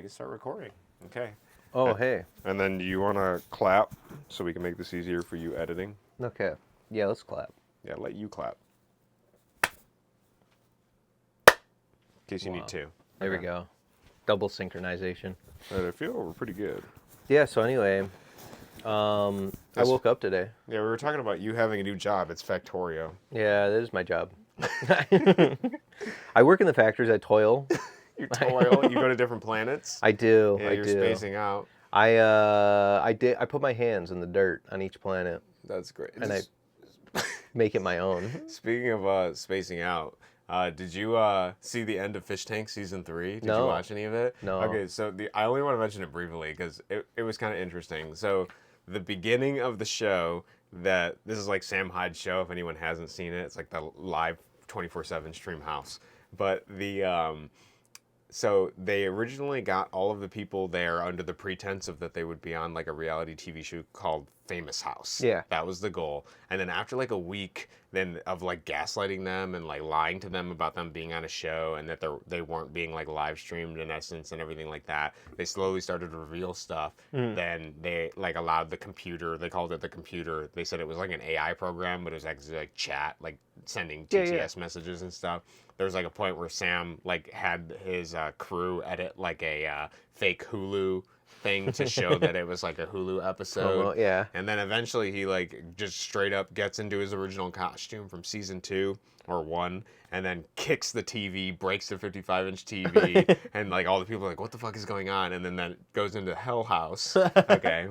to start recording. Okay. Oh, hey. And then do you want to clap so we can make this easier for you editing? Okay. Yeah, let's clap. Yeah, let you clap. In case you need to. There we go. Double synchronization. I feel we're pretty good. Yeah, so anyway, I woke up today. Yeah, we were talking about you having a new job. It's Factorio. Yeah, that is my job. I work in the factories. I toil. You toil. You go to different planets. I do. Yeah, you're spacing out. I put my hands in the dirt on each planet. That's great. And I make it my own. Speaking of spacing out, did you see the end of Fish Tank Season 3? Did you watch any of it? No. Okay, so I only want to mention it briefly because it was kind of interesting. So the beginning of the show, this is like Sam Hyde's show, if anyone hasn't seen it. It's like the live 24/7 stream house. But so they originally got all of the people there under the pretense of that they would be on like a reality TV show called Famous House. Yeah. That was the goal. And then after like a week then of like gaslighting them and like lying to them about them being on a show and that they weren't being like live streamed in essence and everything like that, they slowly started to reveal stuff. Then they like allowed the computer, they called it the computer. They said it was like an AI program, but it was actually like chat, like sending TTS messages and stuff. There was like a point where Sam like had his crew edit like a fake Hulu thing to show that it was like a Hulu episode. Yeah. And then eventually he like just straight up gets into his original costume from season 2 or 1 and then kicks the TV, breaks the 55-inch TV and like all the people are like, what the fuck is going on? And then that goes into Hell House. Okay.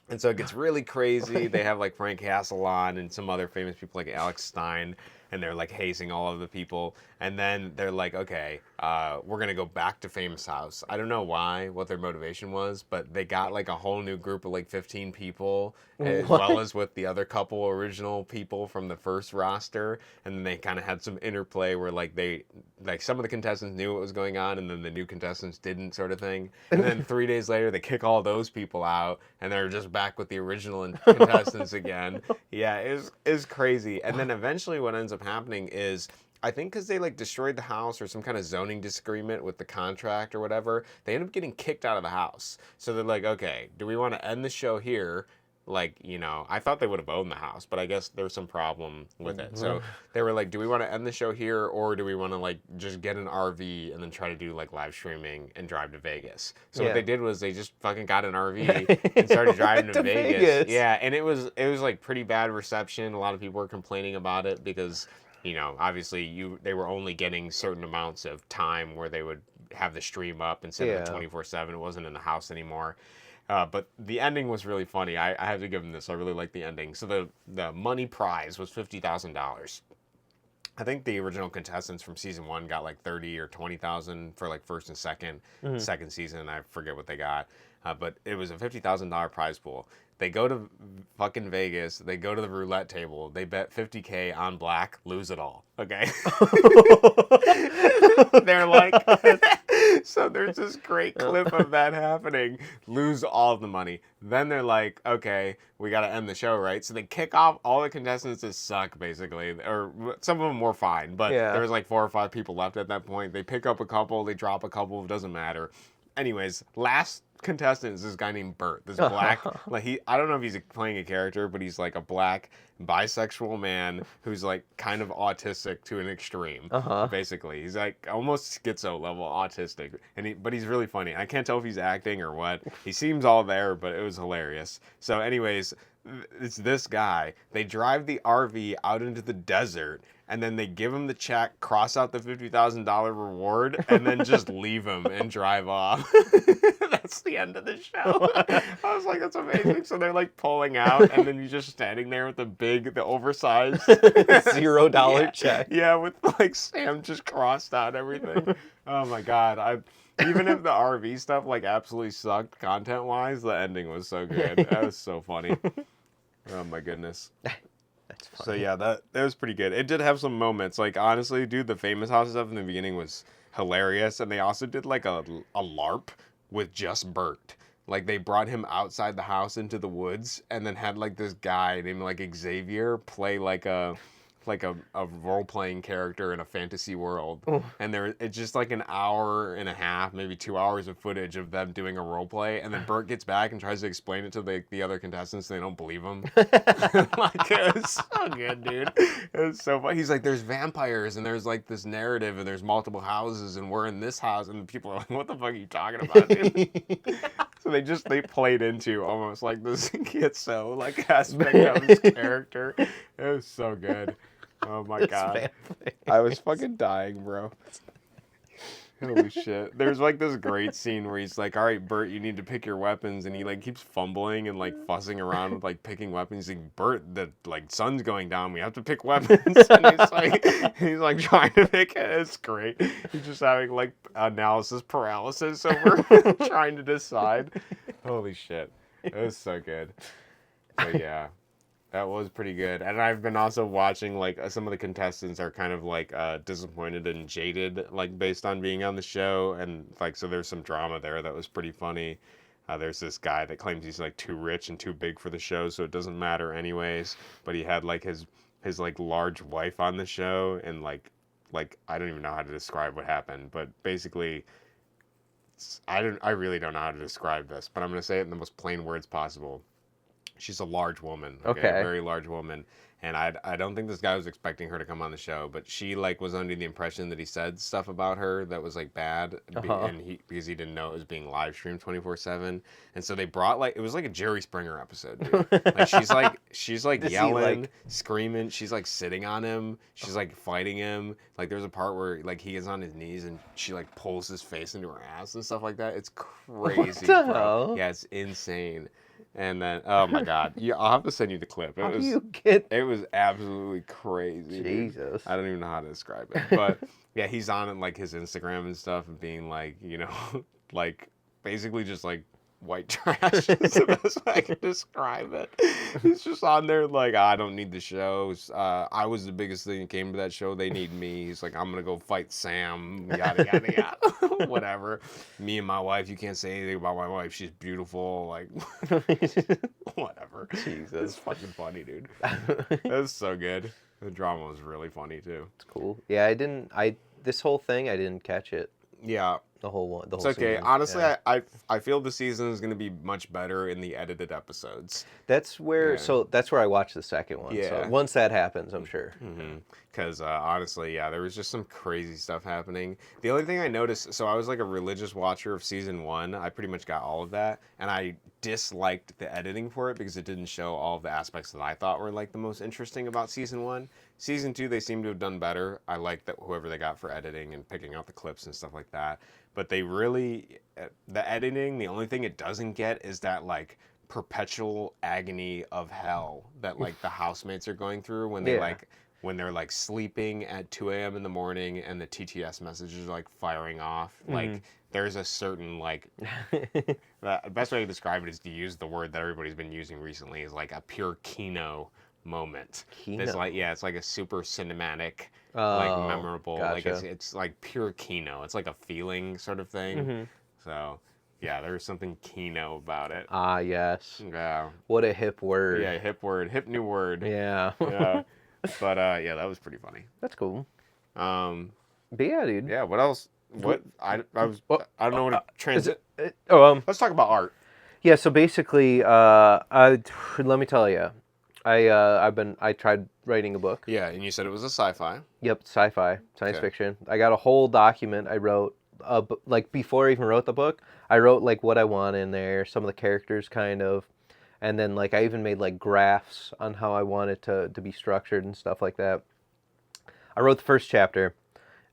And so it gets really crazy. They have like Frank Castle on and some other famous people like Alex Stein. And they're like hazing all of the people. And then they're like, okay, we're going to go back to Famous House. I don't know what their motivation was, but they got like a whole new group of like 15 people, as well as with the other couple original people from the first roster. And then they kind of had some interplay where like some of the contestants knew what was going on and then the new contestants didn't, sort of thing. And then 3 days later, they kick all those people out and they're just back with the original contestants again. Yeah, it was crazy. And then eventually what ends up happening is, I think because they like destroyed the house or some kind of zoning disagreement with the contract or whatever, they end up getting kicked out of the house. So they're like, okay, do we want to end the show here? Like, you know, I thought they would have owned the house, but I guess there's some problem with it. So they were like, do we want to end the show here or do we want to like just get an RV and then try to do like live streaming and drive to Vegas? So what they did was they just fucking got an RV and started driving to Vegas. Yeah, and it was like pretty bad reception. A lot of people were complaining about it because, you know, obviously they were only getting certain amounts of time where they would have the stream up instead of 24/7. It wasn't in the house anymore. But the ending was really funny. I have to give them this. I really like the ending. So the money prize was $50,000. I think the original contestants from season 1 got like 30 or 20,000 for like first and second season. I forget what they got, but it was a $50,000 prize pool. They go to fucking Vegas. They go to the roulette table. They bet $50K on black, lose it all. Okay. They're like, so there's this great clip of that happening. Lose all of the money. Then they're like, okay, we got to end the show, right? So they kick off all the contestants that suck, basically. Or some of them were fine, but there was like 4 or 5 people left at that point. They pick up a couple. They drop a couple. It doesn't matter. Anyways, last contestant is this guy named Bert. This black, like I don't know if he's playing a character, but he's like a black bisexual man who's like kind of autistic to an extreme. Basically, he's like almost schizo level autistic, but he's really funny. I can't tell if he's acting or what. He seems all there, but it was hilarious. So, anyways, it's this guy. They drive the RV out into the desert. And then they give him the check, cross out the $50,000 reward, and then just leave him and drive off. That's the end of the show. I was like, that's amazing. So they're like pulling out, and then you're just standing there with the oversized $0 check. Yeah, with like Sam just crossed out everything. Oh my God. Even if the RV stuff like absolutely sucked content-wise, the ending was so good. That was so funny. Oh my goodness. That's funny. So yeah, that was pretty good. It did have some moments. Like honestly, dude, the Famous House stuff in the beginning was hilarious, and they also did like a LARP with just Bert. Like they brought him outside the house into the woods, and then had like this guy named like Xavier play like a like a role-playing character in a fantasy world, Oh. and it's just like an hour and a half, maybe 2 hours of footage of them doing a role play, and then Bert gets back and tries to explain it to the other contestants, and they don't believe him. Like, it was so good, dude. It was so funny. He's like, there's vampires, and there's like this narrative, and there's multiple houses, and we're in this house, and people are like, what the fuck are you talking about, dude? So they played into almost like this schizo like aspect of his character. It was so good. Oh my god. I was fucking dying, bro. Holy shit. There's like this great scene where he's like, all right, Bert, you need to pick your weapons. And he like keeps fumbling and like fussing around with like picking weapons. He's like, Bert, the like sun's going down. We have to pick weapons. And he's like trying to pick it. It's great. He's just having like analysis paralysis over trying to decide. Holy shit. It was so good. So yeah. That was pretty good. And I've been also watching, like, some of the contestants are kind of, like, disappointed and jaded, like, based on being on the show. And, like, so there's some drama there that was pretty funny. There's this guy that claims he's, like, too rich and too big for the show, so it doesn't matter anyways. But he had, like, his like, large wife on the show. And, like, I don't even know how to describe what happened. But basically, I really don't know how to describe this. But I'm going to say it in the most plain words possible. She's a large woman, okay? A very large woman, and I don't think this guy was expecting her to come on the show, but she like was under the impression that he said stuff about her that was like bad, and because he didn't know it was being live streamed 24/7, and so they brought like it was like a Jerry Springer episode, dude. Like she's like yelling, screaming, she's like sitting on him, she's like fighting him. Like there's a part where like he is on his knees and she like pulls his face into her ass and stuff like that. It's crazy, what the bro. hell? Yeah, it's insane. And then, oh my god, I'll have to send you the clip. It was absolutely crazy. Jesus. Dude. I don't even know how to describe it. But yeah, he's on like his Instagram and stuff and being like, you know, like basically just like white trash is the best way I can describe it. He's just on there like, I don't need the shows. I was the biggest thing that came to that show. They need me. He's like, I'm going to go fight Sam, yada, yada, yada. Whatever. Me and my wife, you can't say anything about my wife. She's beautiful. Like, whatever. Jesus. It's fucking funny, dude. It was so good. The drama was really funny, too. It's cool. Yeah, this whole thing, I didn't catch it. Yeah. The whole one. It's okay. Season. Honestly, yeah. I feel the season is going to be much better in the edited episodes. That's where that's where I watched the second one. Yeah. So once that happens, I'm sure. Because honestly, yeah, there was just some crazy stuff happening. The only thing I noticed, so I was like a religious watcher of season 1. I pretty much got all of that, and I disliked the editing for it because it didn't show all of the aspects that I thought were like the most interesting about season 1. Season 2, they seem to have done better. I like that whoever they got for editing and picking out the clips and stuff like that. But they really, the editing, the only thing it doesn't get is that like perpetual agony of hell that like the housemates are going through when they when they're like sleeping at 2 a.m. in the morning and the TTS messages are like firing off. Like there's a certain like, the best way to describe it is to use the word that everybody's been using recently is like a pure Kino moment. It's like, yeah, it's like a super cinematic, like memorable, gotcha. like it's like pure Kino. It's like a feeling sort of thing. So yeah, there's something Kino about it. Ah, yes. Yeah. What a hip word. Yeah, hip word, hip new word. Yeah. Yeah. But yeah, that was pretty funny. That's cool. But yeah, dude. Yeah, what else? What I don't know what to transit. Let's talk about art. Yeah, so basically, let me tell you, I tried writing a book. Yeah, and you said it was a sci-fi. Yep, sci-fi, science fiction. I got a whole document I wrote, like before I even wrote the book, I wrote like what I want in there, some of the characters kind of, and then like I even made like graphs on how I want it to be structured and stuff like that. I wrote the first chapter,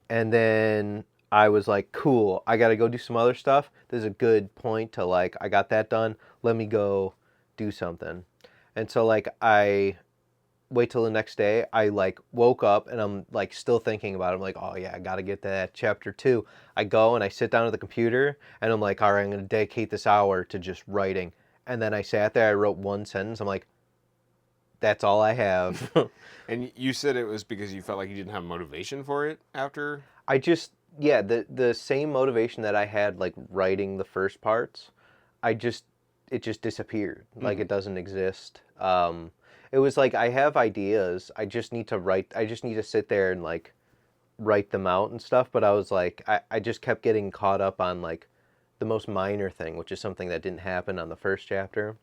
and then I was like, cool, I got to go do some other stuff. This is a good point to like, I got that done, let me go do something. And so like I wait till the next day, I like woke up and I'm like still thinking about it. I'm like, oh yeah, I got to get to that chapter 2. I go and I sit down at the computer and I'm like, all right, I'm going to dedicate this hour to just writing. And then I sat there, I wrote one sentence. I'm like, that's all I have. And you said it was because you felt like you didn't have motivation for it after? I just, yeah, the same motivation that I had like writing the first parts, it just disappeared. Like it doesn't exist. And It was like I have ideas. I just need to write. I just need to sit there and like write them out and stuff. But I was like, I just kept getting caught up on like the most minor thing, which is something that didn't happen on the first chapter.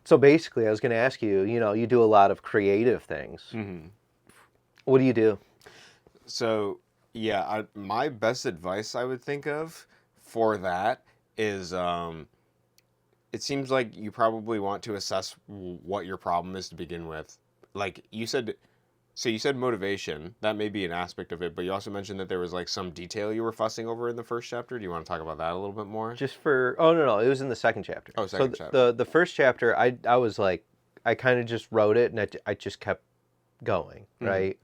So basically, I was going to ask you, you do a lot of creative things. Mm-hmm. What do you do? So, yeah, my best advice I would think of for that is it seems like you probably want to assess what your problem is to begin with. Like you said, so you said motivation. That may be an aspect of it, but you also mentioned that there was like some detail you were fussing over in the first chapter. Do you want to talk about that a little bit more? Oh no, it was in the second chapter. Oh, second so chapter. The first chapter, I was like, I kind of just wrote it and I just kept going, right?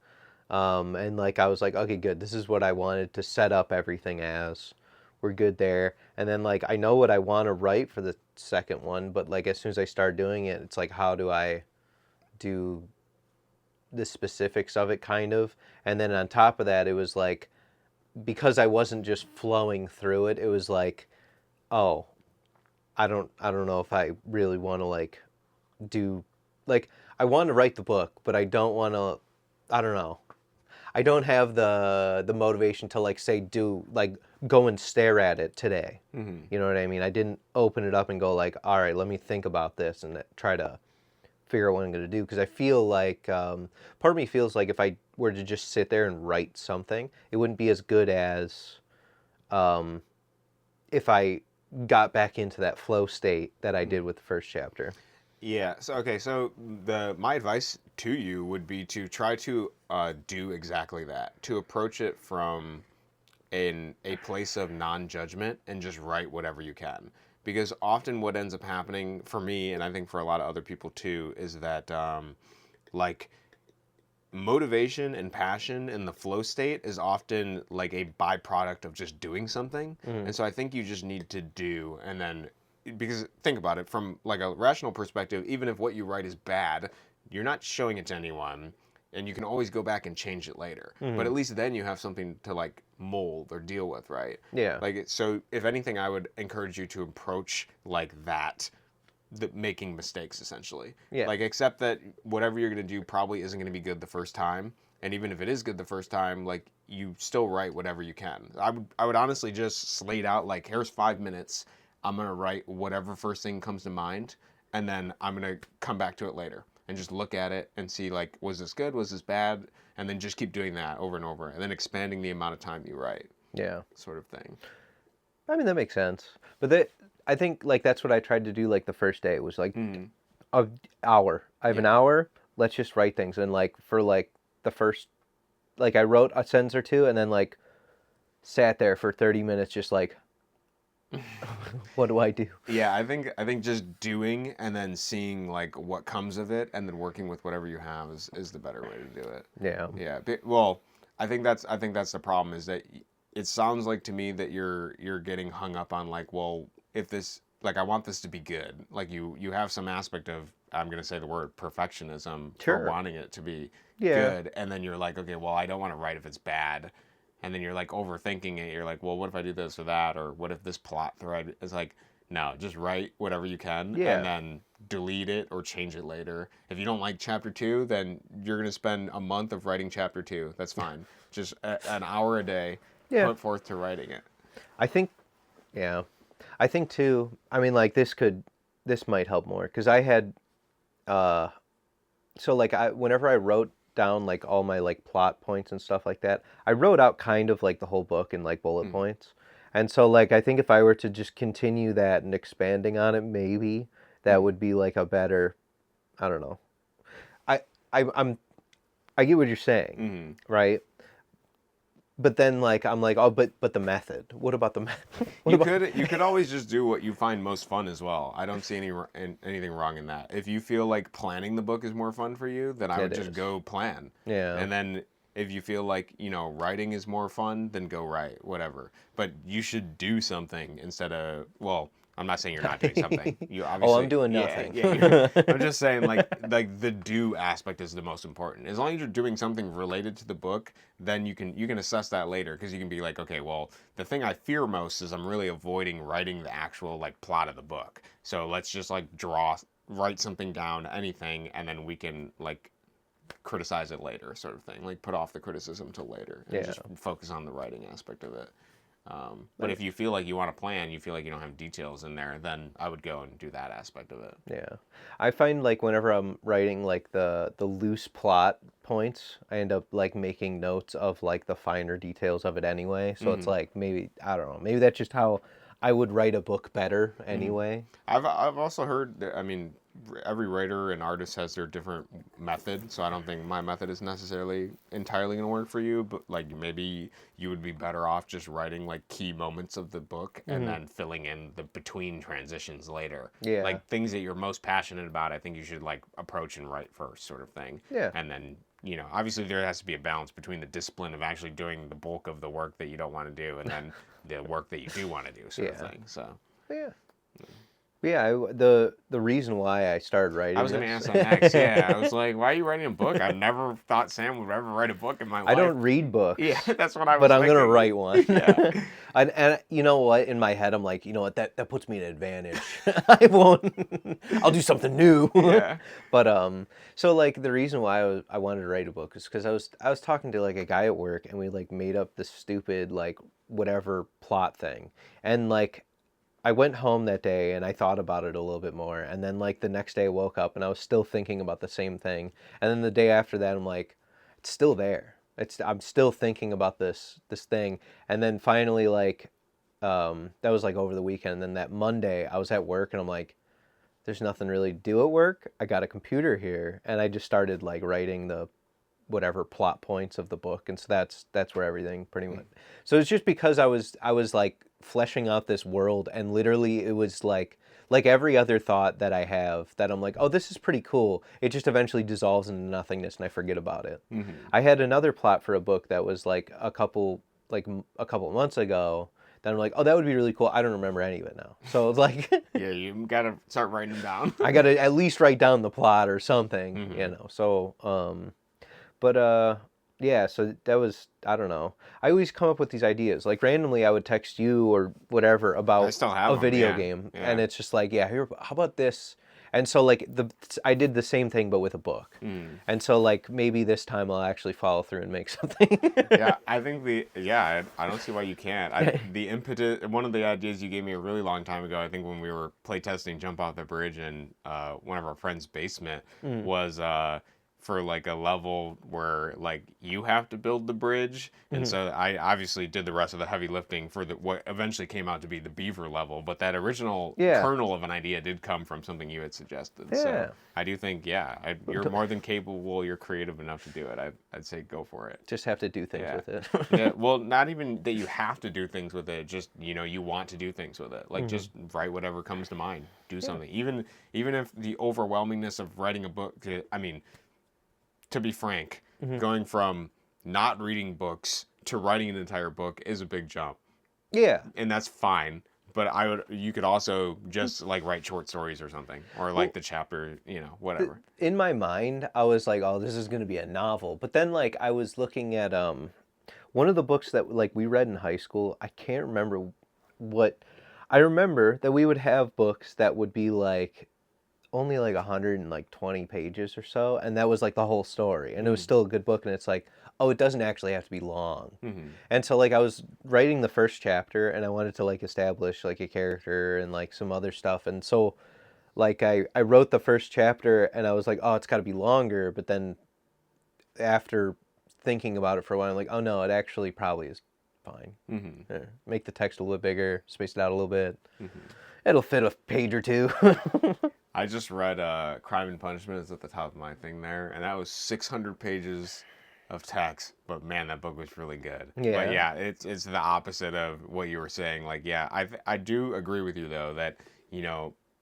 And like I was like, okay, good. This is what I wanted to set up everything as. We're good there. And then like I know what I want to write for the second one, but like as soon as I start doing it, it's like how do I do the specifics of it kind of. And then on top of that, it was like because I wasn't just flowing through it, it was like, oh, I don't know if I really want to like do like I want to write the book, but I don't want to I don't know. I don't have the motivation to like say do like go and stare at it today. Mm-hmm. You know what I mean? I didn't open it up and go like, all right, let me think about this and try to figure out what I'm going to do because I feel like part of me feels like if I were to just sit there and write something, it wouldn't be as good as if I got back into that flow state that I did with the first chapter. Yeah. So okay. So my advice to you would be to try to do exactly that. To approach it from a place of non-judgment and just write whatever you can. Because often what ends up happening for me, and I think for a lot of other people too, is that like motivation and passion in the flow state is often like a byproduct of just doing something. And so I think you just need to do and then because think about it from like a rational perspective, even if what you write is bad, you're not showing it to anyone and you can always go back and change it later. But at least then you have something to like mold or deal with, right? Yeah. Like so if anything I would encourage you to approach like that making mistakes essentially. Yeah. Like accept that whatever you're going to do probably isn't going to be good the first time, and even if it is good the first time, like you still write whatever you can. I would honestly just slate out like here's 5 minutes. I'm going to write whatever first thing comes to mind, and then I'm going to come back to it later and just look at it and see like was this good, was this bad, and then just keep doing that over and over and then expanding the amount of time you write. Yeah. Sort of thing. I mean that makes sense. But I think like that's what I tried to do like the first day. It was like an hour. I have an hour. Let's just write things. And like for like the first, like I wrote a sentence or two and then like sat there for 30 minutes just like, what do I do? Yeah, I think just doing and then seeing like what comes of it and then working with whatever you have is the better way to do it. Yeah. Yeah. Well, I think that's the problem is that it sounds like to me that you're getting hung up on like, well, if this like I want this to be good. Like you have some aspect of I'm gonna say the word perfectionism for wanting it to be good, and then you're like, okay, well, I don't want to write if it's bad. And then you're like overthinking it. You're like, well, what if I do this or that? Or what if this plot thread is like, no, just write whatever you can and then delete it or change it later. If you don't like chapter 2, then you're going to spend a month of writing chapter 2. That's fine. Just an hour a day put forth to writing it. I think too, I mean, like this might help more because I had, so like whenever I wrote down like all my like plot points and stuff like that, I wrote out kind of like the whole book in like bullet points. And so like I think if I were to just continue that and expanding on it, maybe that would be like a better, I don't know. I get what you're saying, right? But then like I'm like, oh, but the method. What about the method? You could always just do what you find most fun as well. I don't see anything wrong in that. If you feel like planning the book is more fun for you, then I would just go plan. Yeah. And then if you feel like, writing is more fun, then go write, whatever. But you should do something instead of, well, I'm not saying you're not doing something. You obviously, I'm doing nothing. I'm just saying like the do aspect is the most important. As long as you're doing something related to the book, then you can assess that later because you can be like, okay, well, the thing I fear most is I'm really avoiding writing the actual like plot of the book. So let's just like draw write something down, anything, and then we can like criticize it later, sort of thing. Like put off the criticism till later and just focus on the writing aspect of it. But if you feel like you want to plan, you feel like you don't have details in there, then I would go and do that aspect of it. Yeah. I find like whenever I'm writing like the loose plot points, I end up like making notes of like the finer details of it anyway. So it's like maybe, I don't know, maybe that's just how I would write a book better anyway. I've also heard that, I mean, every writer and artist has their different method, so I don't think my method is necessarily entirely going to work for you, but like maybe you would be better off just writing like key moments of the book and then filling in the between transitions later. Yeah. Like things that you're most passionate about, I think you should like approach and write first, sort of thing. Yeah. And then, you know, obviously there has to be a balance between the discipline of actually doing the bulk of the work that you don't want to do and then the work that you do want to do, sort of thing. So Yeah. Yeah, the reason why I started writing I was going to ask that next. Yeah, I was like, why are you writing a book? I've never thought Sam would ever write a book in my life. I don't read books. Yeah, that's what I was But I'm thinking. going to write one. Yeah. And you know what? In my head, I'm like, you know what? That puts me at an advantage. I won't. I'll do something new. Yeah. But so like the reason why I wanted to write a book is because I was talking to like a guy at work and we like made up this stupid like whatever plot thing, and like I went home that day and I thought about it a little bit more, and then like the next day I woke up and I was still thinking about the same thing, and then the day after that I'm like, it's still there. I'm still thinking about this thing, and then finally like that was like over the weekend, and then that Monday I was at work and I'm like, there's nothing really to do at work. I got a computer here, and I just started like writing the whatever plot points of the book, and so that's where everything pretty much. So it's just because I was like fleshing out this world, and literally it was like every other thought that I have that I'm like, oh, this is pretty cool. It just eventually dissolves into nothingness, and I forget about it. I had another plot for a book that was like a couple months ago. Then I'm like, oh, that would be really cool. I don't remember any of it now. So it's like, Yeah, you gotta start writing them down. I gotta at least write down the plot or something, you know. So, yeah. So that was, I don't know. I always come up with these ideas. Like randomly, I would text you or whatever I about still have a them, video yeah. game, Yeah. and it's just like, yeah, here, how about this? And so like I did the same thing but with a book, and so like maybe this time I'll actually follow through and make something. Yeah, I think I don't see why you can't. The impetus, one of the ideas you gave me a really long time ago, I think when we were playtesting Jump Off the Bridge in one of our friends' basement, was for like a level where like you have to build the bridge, and so I obviously did the rest of the heavy lifting for what eventually came out to be the beaver level, but that original kernel of an idea did come from something you had suggested. So I do think you're more than capable, you're creative enough to do it. I'd say go for it. Just have to do things with it. Yeah, well, not even that you have to do things with it, just you want to do things with it. Like just write whatever comes to mind, do something, even if the overwhelmingness of writing a book, I mean, to be frank, going from not reading books to writing an entire book is a big jump. Yeah. And that's fine. But you could also just like write short stories or something, or like the chapter, whatever. In my mind, I was like, oh, this is going to be a novel. But then like I was looking at one of the books that like we read in high school. I can't remember what. I remember that we would have books that would be like only like 120 pages or so, and that was like the whole story, and it was still a good book, and it's like, oh, it doesn't actually have to be long. And so like I was writing the first chapter, and I wanted to like establish like a character and like some other stuff, and so like I wrote the first chapter, and I was like, oh, it's got to be longer, but then after thinking about it for a while, I'm like, oh no, it actually probably is fine. Make the text a little bit bigger, space it out a little bit. It'll fit a page or two. I just read Crime and Punishment. It's at the top of my thing there, and that was 600 pages of text. But man, that book was really good. Yeah. But yeah, it's the opposite of what you were saying. Like, yeah, I do agree with you though that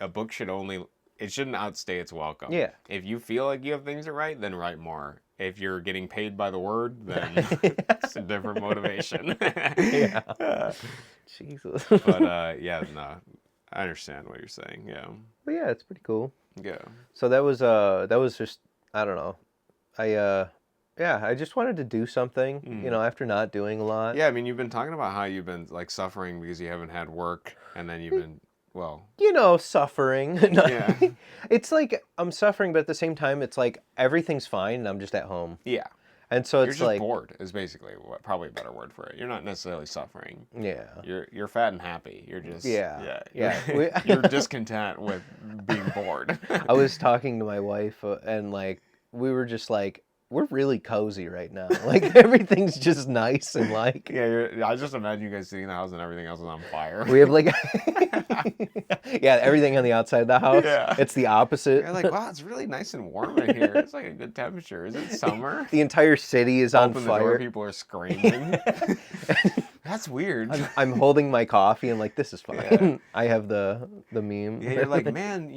a book shouldn't outstay its welcome. Yeah. If you feel like you have things to write, then write more. If you're getting paid by the word, then it's a different motivation. Yeah. Jesus. But yeah, no. I understand what you're saying, yeah. But yeah, it's pretty cool. Yeah. So that was just, I don't know. I just wanted to do something, after not doing a lot. Yeah, I mean, you've been talking about how you've been like suffering because you haven't had work, and then you've been Well, you know, suffering. yeah. It's like I'm suffering, but at the same time, it's like everything's fine and I'm just at home. Yeah. And so You're it's just like, bored is basically probably a better word for it. You're not necessarily suffering. yeah. You're fat and happy. You're just Yeah. you're discontent with being bored. I was talking to my wife and like we were just like we're really cozy right now. Like everything's just nice and like Yeah, I just imagine you guys sitting in the house and everything else is on fire. we have like yeah, everything on the outside of the house. Yeah. It's the opposite. You're like, wow, it's really nice and warm in here. It's like a good temperature. Is it summer? The entire city is on Open fire. the door, people are screaming. That's weird. I'm holding my coffee and like this is fine. Yeah. I have the meme. Yeah, you're like, man,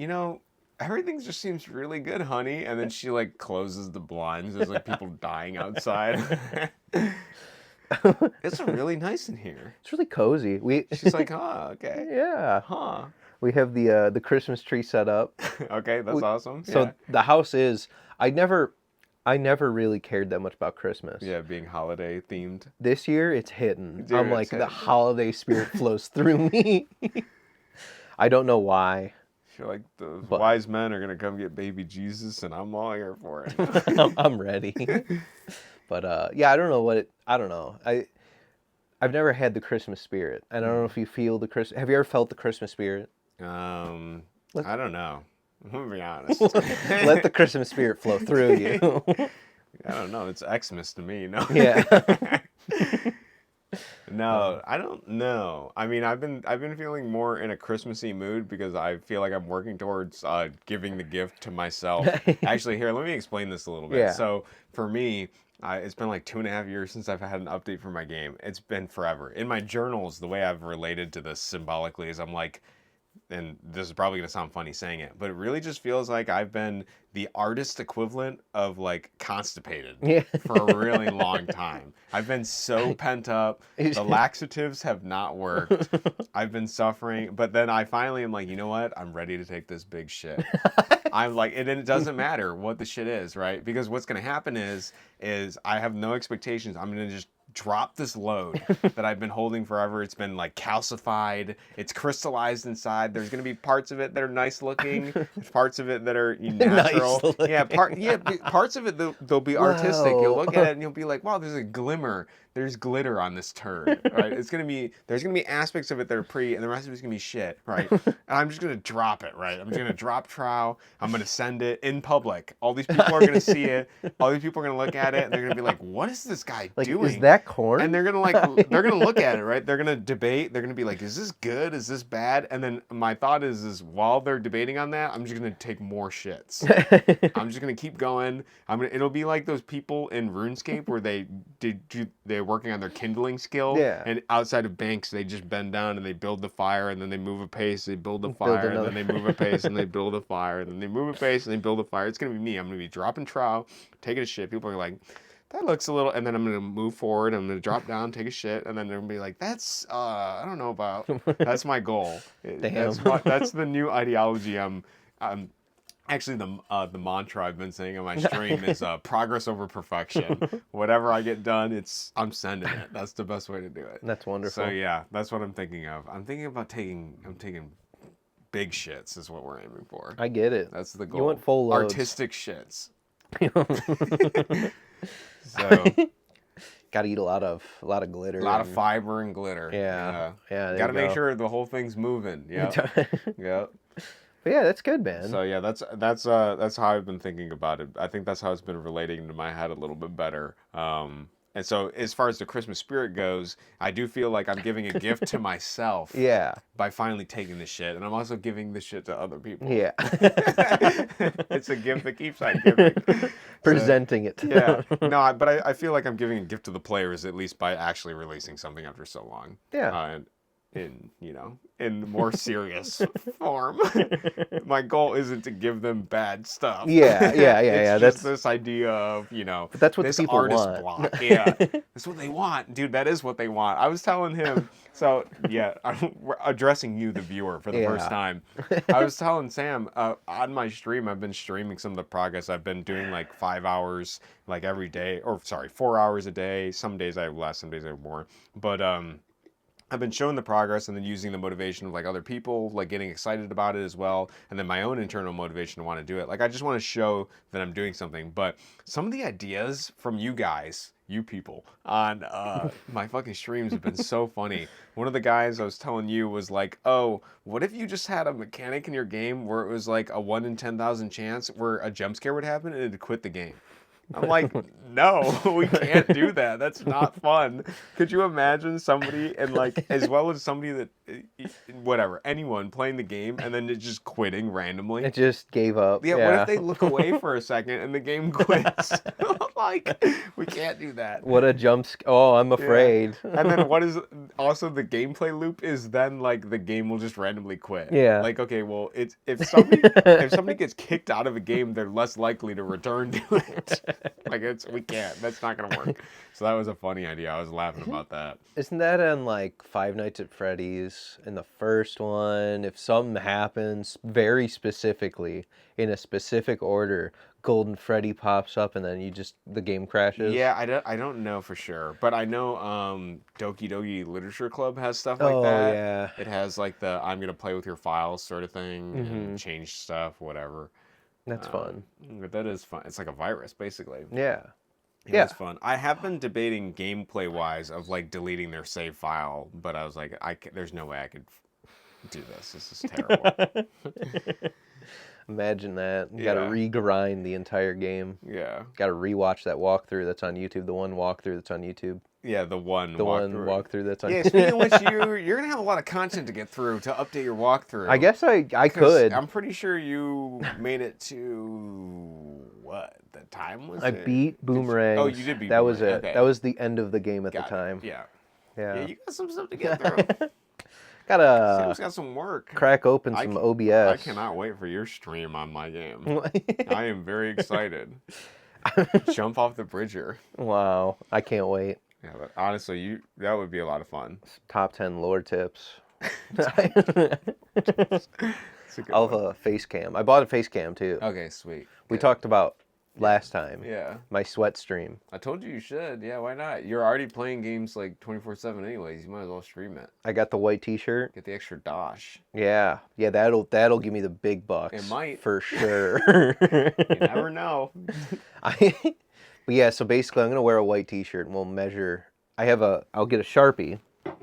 everything just seems really good, honey. And then she like closes the blinds. There's like people dying outside. It's really nice in here. It's really cozy. She's like, huh, okay. Yeah. Huh. We have the Christmas tree set up. Okay, that's awesome. So Yeah. the house is I never really cared that much about Christmas. Yeah, being holiday themed. This year it's hitting. Dude, I'm it's like the hitting. holiday spirit flows through me. I don't know why. I feel like the But- wise men are gonna come get baby Jesus, and I'm all here for it. I'm ready. But yeah, I don't know. I've never had the Christmas spirit. And I don't know if you feel the Christmas. Have you ever felt the Christmas spirit? I don't know. I'm gonna be honest. Let the Christmas spirit flow through you. I don't know. It's Xmas to me. No. Yeah. No, I don't know. I mean, I've been feeling more in a Christmassy mood because I feel like I'm working towards giving the gift to myself. Actually, here, let me explain this a little bit. Yeah. So for me, it's been like 2.5 years since I've had an update for my game. It's been forever. In my journals, the way I've related to this symbolically is I'm like, and this is probably going to sound funny saying it, but it really just feels like I've been the artist equivalent of like constipated for a really long time. I've been so pent up. The laxatives have not worked. I've been suffering, but then I finally am like, you know what? I'm ready to take this big shit. I'm like, and it doesn't matter what the shit is, right? Because what's going to happen is I have no expectations. I'm going to just drop this load that I've been holding forever. It's been like calcified. It's crystallized inside. There's going to be parts of it that are nice looking. There's parts of it that are natural. Nice Yeah, parts of it they'll be artistic. You'll look at it and you'll be like, wow, there's a glimmer. There's glitter on this turd, right? There's gonna be aspects of it that are pretty, and the rest of it's gonna be shit, right? And I'm just gonna drop it, right? I'm just gonna drop trowel. I'm gonna send it in public. All these people are gonna see it. All these people are gonna look at it, and they're gonna be like, "What is this guy doing?" Is that corn? And they're gonna look at it, right? They're gonna debate. They're gonna be like, "Is this good? Is this bad?" And then my thought is while they're debating on that, I'm just gonna take more shits. I'm just gonna keep going. It'll be like those people in RuneScape where they're working on their kindling skill. Yeah. And outside of banks, they just bend down and they build the fire, and then they move a pace, they build the fire, and then they move a pace, and they build a fire, and then they move a pace, and they build a fire. It's gonna be me. I'm gonna be dropping trowel, taking a shit. People are like, that looks a little, and then I'm gonna move forward. I'm gonna drop down, take a shit, and then they're gonna be like, that's I don't know about. That's my goal. Damn. That's the new ideology. Actually, the mantra I've been saying on my stream is progress over perfection. Whatever I get done, I'm sending it. That's the best way to do it. That's wonderful. So yeah, that's what I'm thinking of. I'm thinking about taking big shits is what we're aiming for. I get it. That's the goal. You want full loads. Artistic shits. So gotta eat a lot of glitter. a lot of fiber and glitter. Yeah. Yeah. Got to make sure the whole thing's moving. Yeah. Yep. But yeah, that's good, man. So yeah, that's how I've been thinking about it. I think that's how it's been relating to my head a little bit better. And so as far as the Christmas spirit goes, I do feel like I'm giving a gift to myself. Yeah. By finally taking this shit, and I'm also giving this shit to other people. Yeah. It's a gift that keeps on giving. Presenting it. Yeah. No, but I feel like I'm giving a gift to the players at least by actually releasing something after so long. Yeah. In the more serious form. My goal isn't to give them bad stuff. Yeah. It's just this idea of, But that's what this the people artist want. block. Yeah. That's what they want. Dude, that is what they want. I was telling him, so yeah, I'm addressing you, the viewer, for the first time. I was telling Sam, on my stream, I've been streaming some of the progress. I've been doing like 5 hours, like every day, 4 hours a day. Some days I have less, some days I have more. But, I've been showing the progress and then using the motivation of like other people, like getting excited about it as well, and then my own internal motivation to want to do it. Like I just want to show that I'm doing something. But some of the ideas from you guys, you people, on my fucking streams have been so funny. One of the guys I was telling you was like, "Oh, what if you just had a mechanic in your game where it was like a 1 in 10,000 chance where a jump scare would happen and it'd quit the game?" I'm like, no, we can't do that. That's not fun. Could you imagine somebody and like, as well as somebody that, whatever, anyone playing the game and then it just quitting randomly? It just gave up. Yeah, what if they look away for a second and the game quits? Like, we can't do that. What a jump Oh, I'm afraid. Yeah. And then what is also the gameplay loop is then like the game will just randomly quit. Yeah. Like, okay, well, it's if somebody gets kicked out of a game, they're less likely to return to it. Like we can't. That's not gonna work. So that was a funny idea. I was laughing about that. Isn't that in like Five Nights at Freddy's in the first one? If something happens very specifically in a specific order, Golden Freddy pops up and then the game crashes. Yeah, I don't know for sure, but I know Doki Doki Literature Club has stuff like that. Oh yeah. It has like the I'm gonna play with your files sort of thing and change stuff, whatever. That's fun. But that is fun. It's like a virus, basically. Yeah. Yeah, it's fun. I have been debating gameplay-wise of like deleting their save file, but I was like, there's no way I could do this. This is terrible. Imagine that. You gotta regrind the entire game. Yeah. Gotta rewatch that walkthrough that's on YouTube. The one walkthrough that's on YouTube. Yeah, the one walkthrough that's on YouTube. Yeah, speaking of which, you're going to have a lot of content to get through to update your walkthrough. I guess I could. I'm pretty sure you made it to, what, the time was I it? beat Boomerang. Oh, you did beat That was it. Okay. That was the end of the game at the time. Yeah. Yeah. Yeah, you got some stuff to get through. Gotta Sam's got some work. crack open some OBS. I cannot wait for your stream on my game. I am very excited. Jump off the bridger. Wow. I can't wait. Yeah, but honestly, that would be a lot of fun. Top 10 lore tips. I'll have a face cam. I bought a face cam too. Okay, sweet. We talked about last time. Yeah. My sweat stream. I told you should. Yeah, why not? You're already playing games like 24/7 anyways. You might as well stream it. I got the white t-shirt. Get the extra dosh. Yeah. Yeah, that'll give me the big bucks. It might. For sure. You never know. But yeah, so basically I'm going to wear a white t-shirt and we'll measure. I'll get a Sharpie,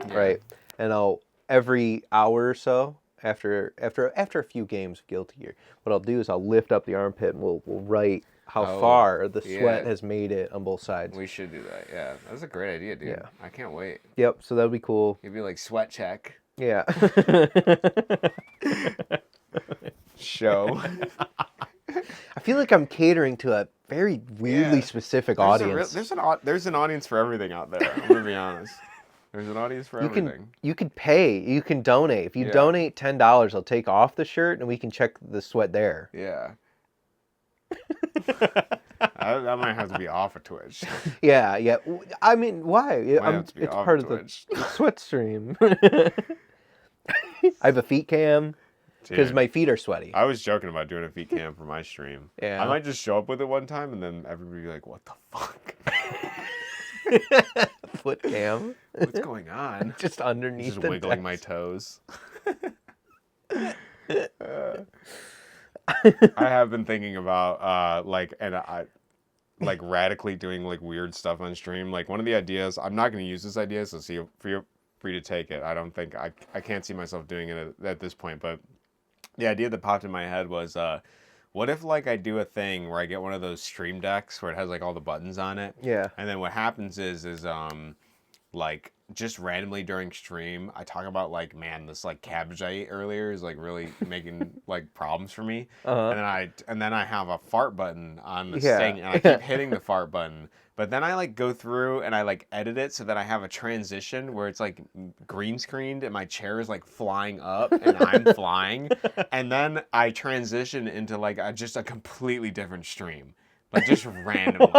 right? And every hour or so, after a few games of Guilty Gear, what I'll do is I'll lift up the armpit and we'll write how far the sweat has made it on both sides. We should do that. Yeah, that's a great idea, dude. Yeah. I can't wait. Yep, so that'll be cool. It'd be like sweat check. Yeah. Show. I feel like I'm catering to a very weirdly specific audience. There's an audience for everything out there. I'm gonna be honest. There's an audience for everything. You could pay. You can donate. If you donate $10, I'll take off the shirt and we can check the sweat there. Yeah. That might have to be off of Twitch. Yeah, yeah. I mean, why? It's part of the sweat stream. I have a feet cam. Because my feet are sweaty. I was joking about doing a feet cam for my stream. Yeah. I might just show up with it one time and then everybody be like, what the fuck? Foot cam? What's going on? Just underneath just wiggling my toes. I have been thinking about radically doing like weird stuff on stream. Like one of the ideas, I'm not going to use this idea, so feel free to take it. I don't think I can't see myself doing it at this point, but the idea that popped in my head was, what if like I do a thing where I get one of those stream decks where it has like all the buttons on it? Yeah. And then what happens is like just randomly during stream, I talk about like, man, this like cabbage I ate earlier is like really making like problems for me. And then I have a fart button on this thing and I keep hitting the fart button. But then I like go through and I like edit it so that I have a transition where it's like green screened and my chair is like flying up and I'm flying. And then I transition into like just a completely different stream. Like just randomly.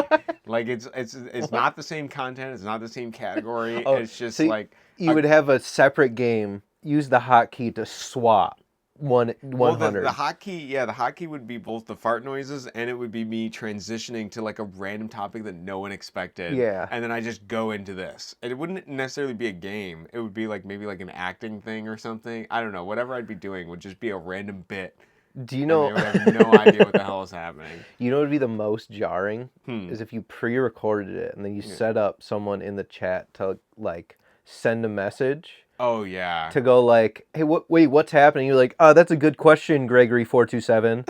Like it's not the same content, it's not the same category. It's just like you would have a separate game, use the hotkey to swap One Well, the 100. hotkey would be both the fart noises and it would be me transitioning to like a random topic that no one expected. Yeah. And then I just go into this. And it wouldn't necessarily be a game. It would be like maybe like an acting thing or something. I don't know. Whatever I'd be doing would just be a random bit. Do you And know? they would have no idea what the hell is happening. You know what would be the most jarring Hmm. is if you pre-recorded it and then you set up someone in the chat to like send a message. Oh yeah. To go like, hey, wait, what's happening? You're like, that's a good question, Gregory427.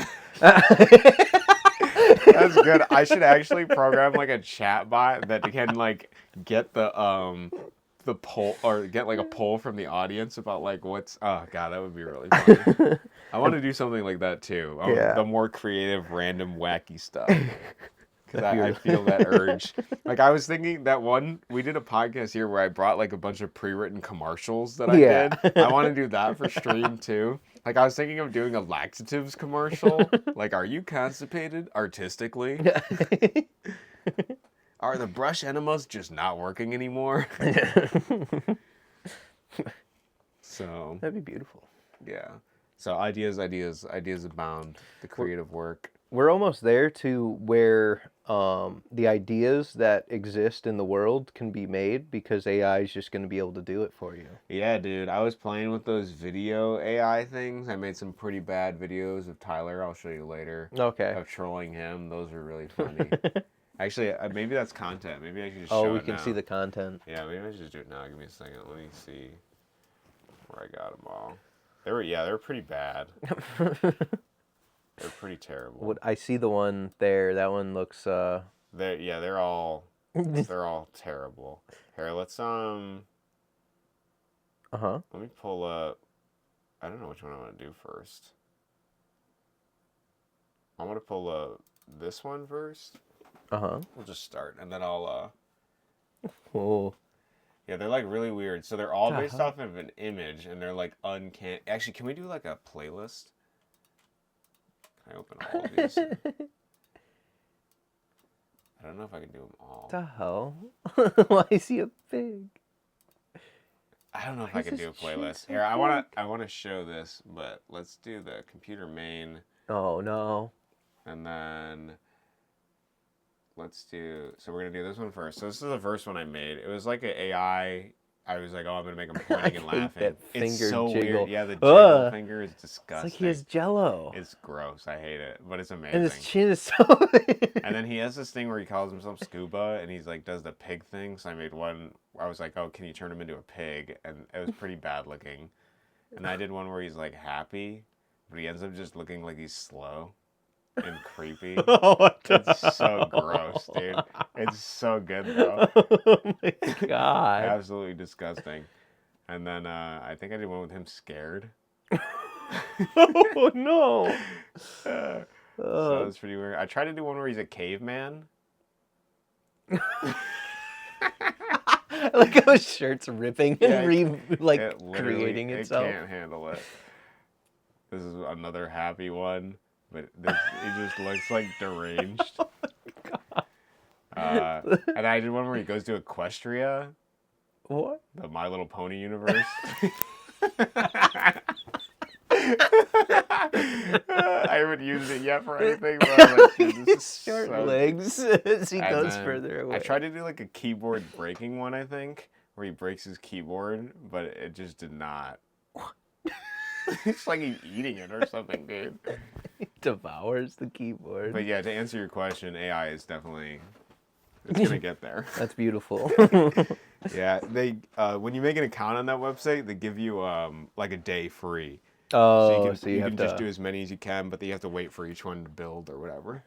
That's good. I should actually program like a chat bot that can like get the poll or get like a poll from the audience about like what's oh god, that would be really funny. I want to do something like that too. Yeah. The more creative, random, wacky stuff. Because I feel that urge. Like I was thinking that we did a podcast here where I brought like a bunch of pre-written commercials that I did. I want to do that for stream too. Like I was thinking of doing a laxatives commercial. Like, are you constipated artistically? Are the brush enemas just not working anymore? So that'd be beautiful. Yeah. So ideas abound. The creative work. We're almost there to where the ideas that exist in the world can be made because AI is just going to be able to do it for you. Yeah, dude. I was playing with those video AI things. I made some pretty bad videos of Tyler. I'll show you later. Okay. Of trolling him. Those are really funny. Actually, maybe that's content. Maybe I can just show it now. Oh, we can see the content. Yeah, maybe I should just do it now. Give me a second. Let me see where I got them all. They were pretty bad. They're pretty terrible. I see the one there. That one looks. They're all terrible. Here, let's Uh-huh. Let me pull up. I don't know which one I want to do first. I want to pull up this one first. Uh-huh. We'll just start, and then I'll. Oh. Yeah, they're like really weird. So they're all based off of an image, and they're like uncanny. Actually, can we do like a playlist? Can I open all of these? I don't know if I can do them all. What the hell? Why is he a pig? I don't know if I can do a playlist. Here, I wanna show this, but let's do the computer main. Oh no. And then let's do. So we're gonna do this one first. So this is the first one I made. It was like an AI. I was like, oh, I'm gonna make him pointing and laughing. That It's finger so jiggle. weird. Yeah, the jiggle finger is disgusting. It's like he has Jello. It's gross. I hate it, but it's amazing. And his chin is so. And then he has this thing where he calls himself Scuba, and he's like does the pig thing. So I made one. I was like, oh, can you turn him into a pig? And it was pretty bad looking. And I did one where he's like happy, but he ends up just looking like he's slow and creepy. It's so gross, dude. It's so good though. Oh my god. Absolutely disgusting. And then I think I did one with him scared. Oh no. So that was pretty weird. I tried to do one where he's a caveman. Like how his shirt's ripping and it creating itself. It can't handle it. This is another happy one, but he just looks like deranged. Oh my god. And I did one where he goes to Equestria. What? The My Little Pony universe. I haven't used it yet for anything, but I'm like, dude, this is Short so legs as he And goes then further away. I tried to do like a keyboard breaking one, I think, where he breaks his keyboard, but it just did not. It's like he's eating it or something, dude. He devours the keyboard. But yeah, to answer your question, AI is definitely, it's gonna get there. That's beautiful. Yeah, they when you make an account on that website, they give you like a day free. Oh, so you can just do as many as you can, but you have to wait for each one to build or whatever.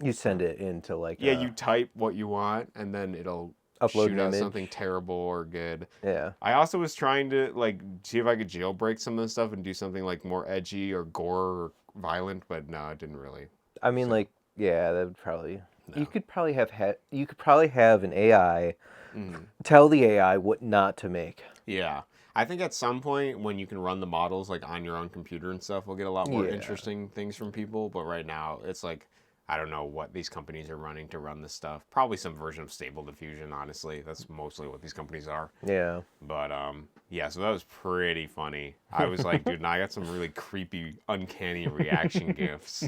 You send it into like you type what you want, and then it'll upload shoot out something terrible or good. Yeah. I also was trying to like see if I could jailbreak some of the stuff and do something like more edgy or gore or violent, but no, it didn't really. I mean, like, yeah, that would probably. No. You could probably have an AI tell the AI what not to make. Yeah. I think at some point when you can run the models like on your own computer and stuff, we'll get a lot more interesting things from people. But right now, it's like I don't know what these companies are running to run this stuff. Probably some version of Stable Diffusion, honestly. That's mostly what these companies are. Yeah. But yeah, so that was pretty funny. I was like, dude, now I got some really creepy, uncanny reaction gifs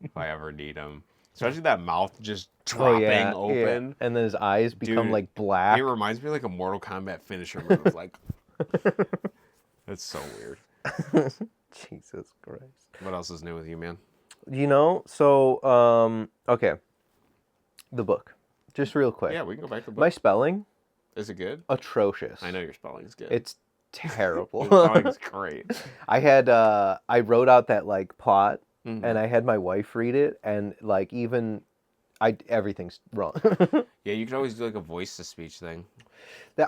if I ever need them. Especially that mouth just dropping open. Yeah. And then his eyes become Dude, like black. It reminds me of like a Mortal Kombat finisher move. Like, that's so weird. Jesus Christ. What else is new with you, man? You know, so okay. The book. Just real quick. Yeah, we can go back to the book. My spelling, Is it good? atrocious. I know your spelling is good. It's terrible. Your spelling's great. I wrote out that like plot Mhm. and I had my wife read it and like even everything's wrong. Yeah, you could always do like a voice to speech thing.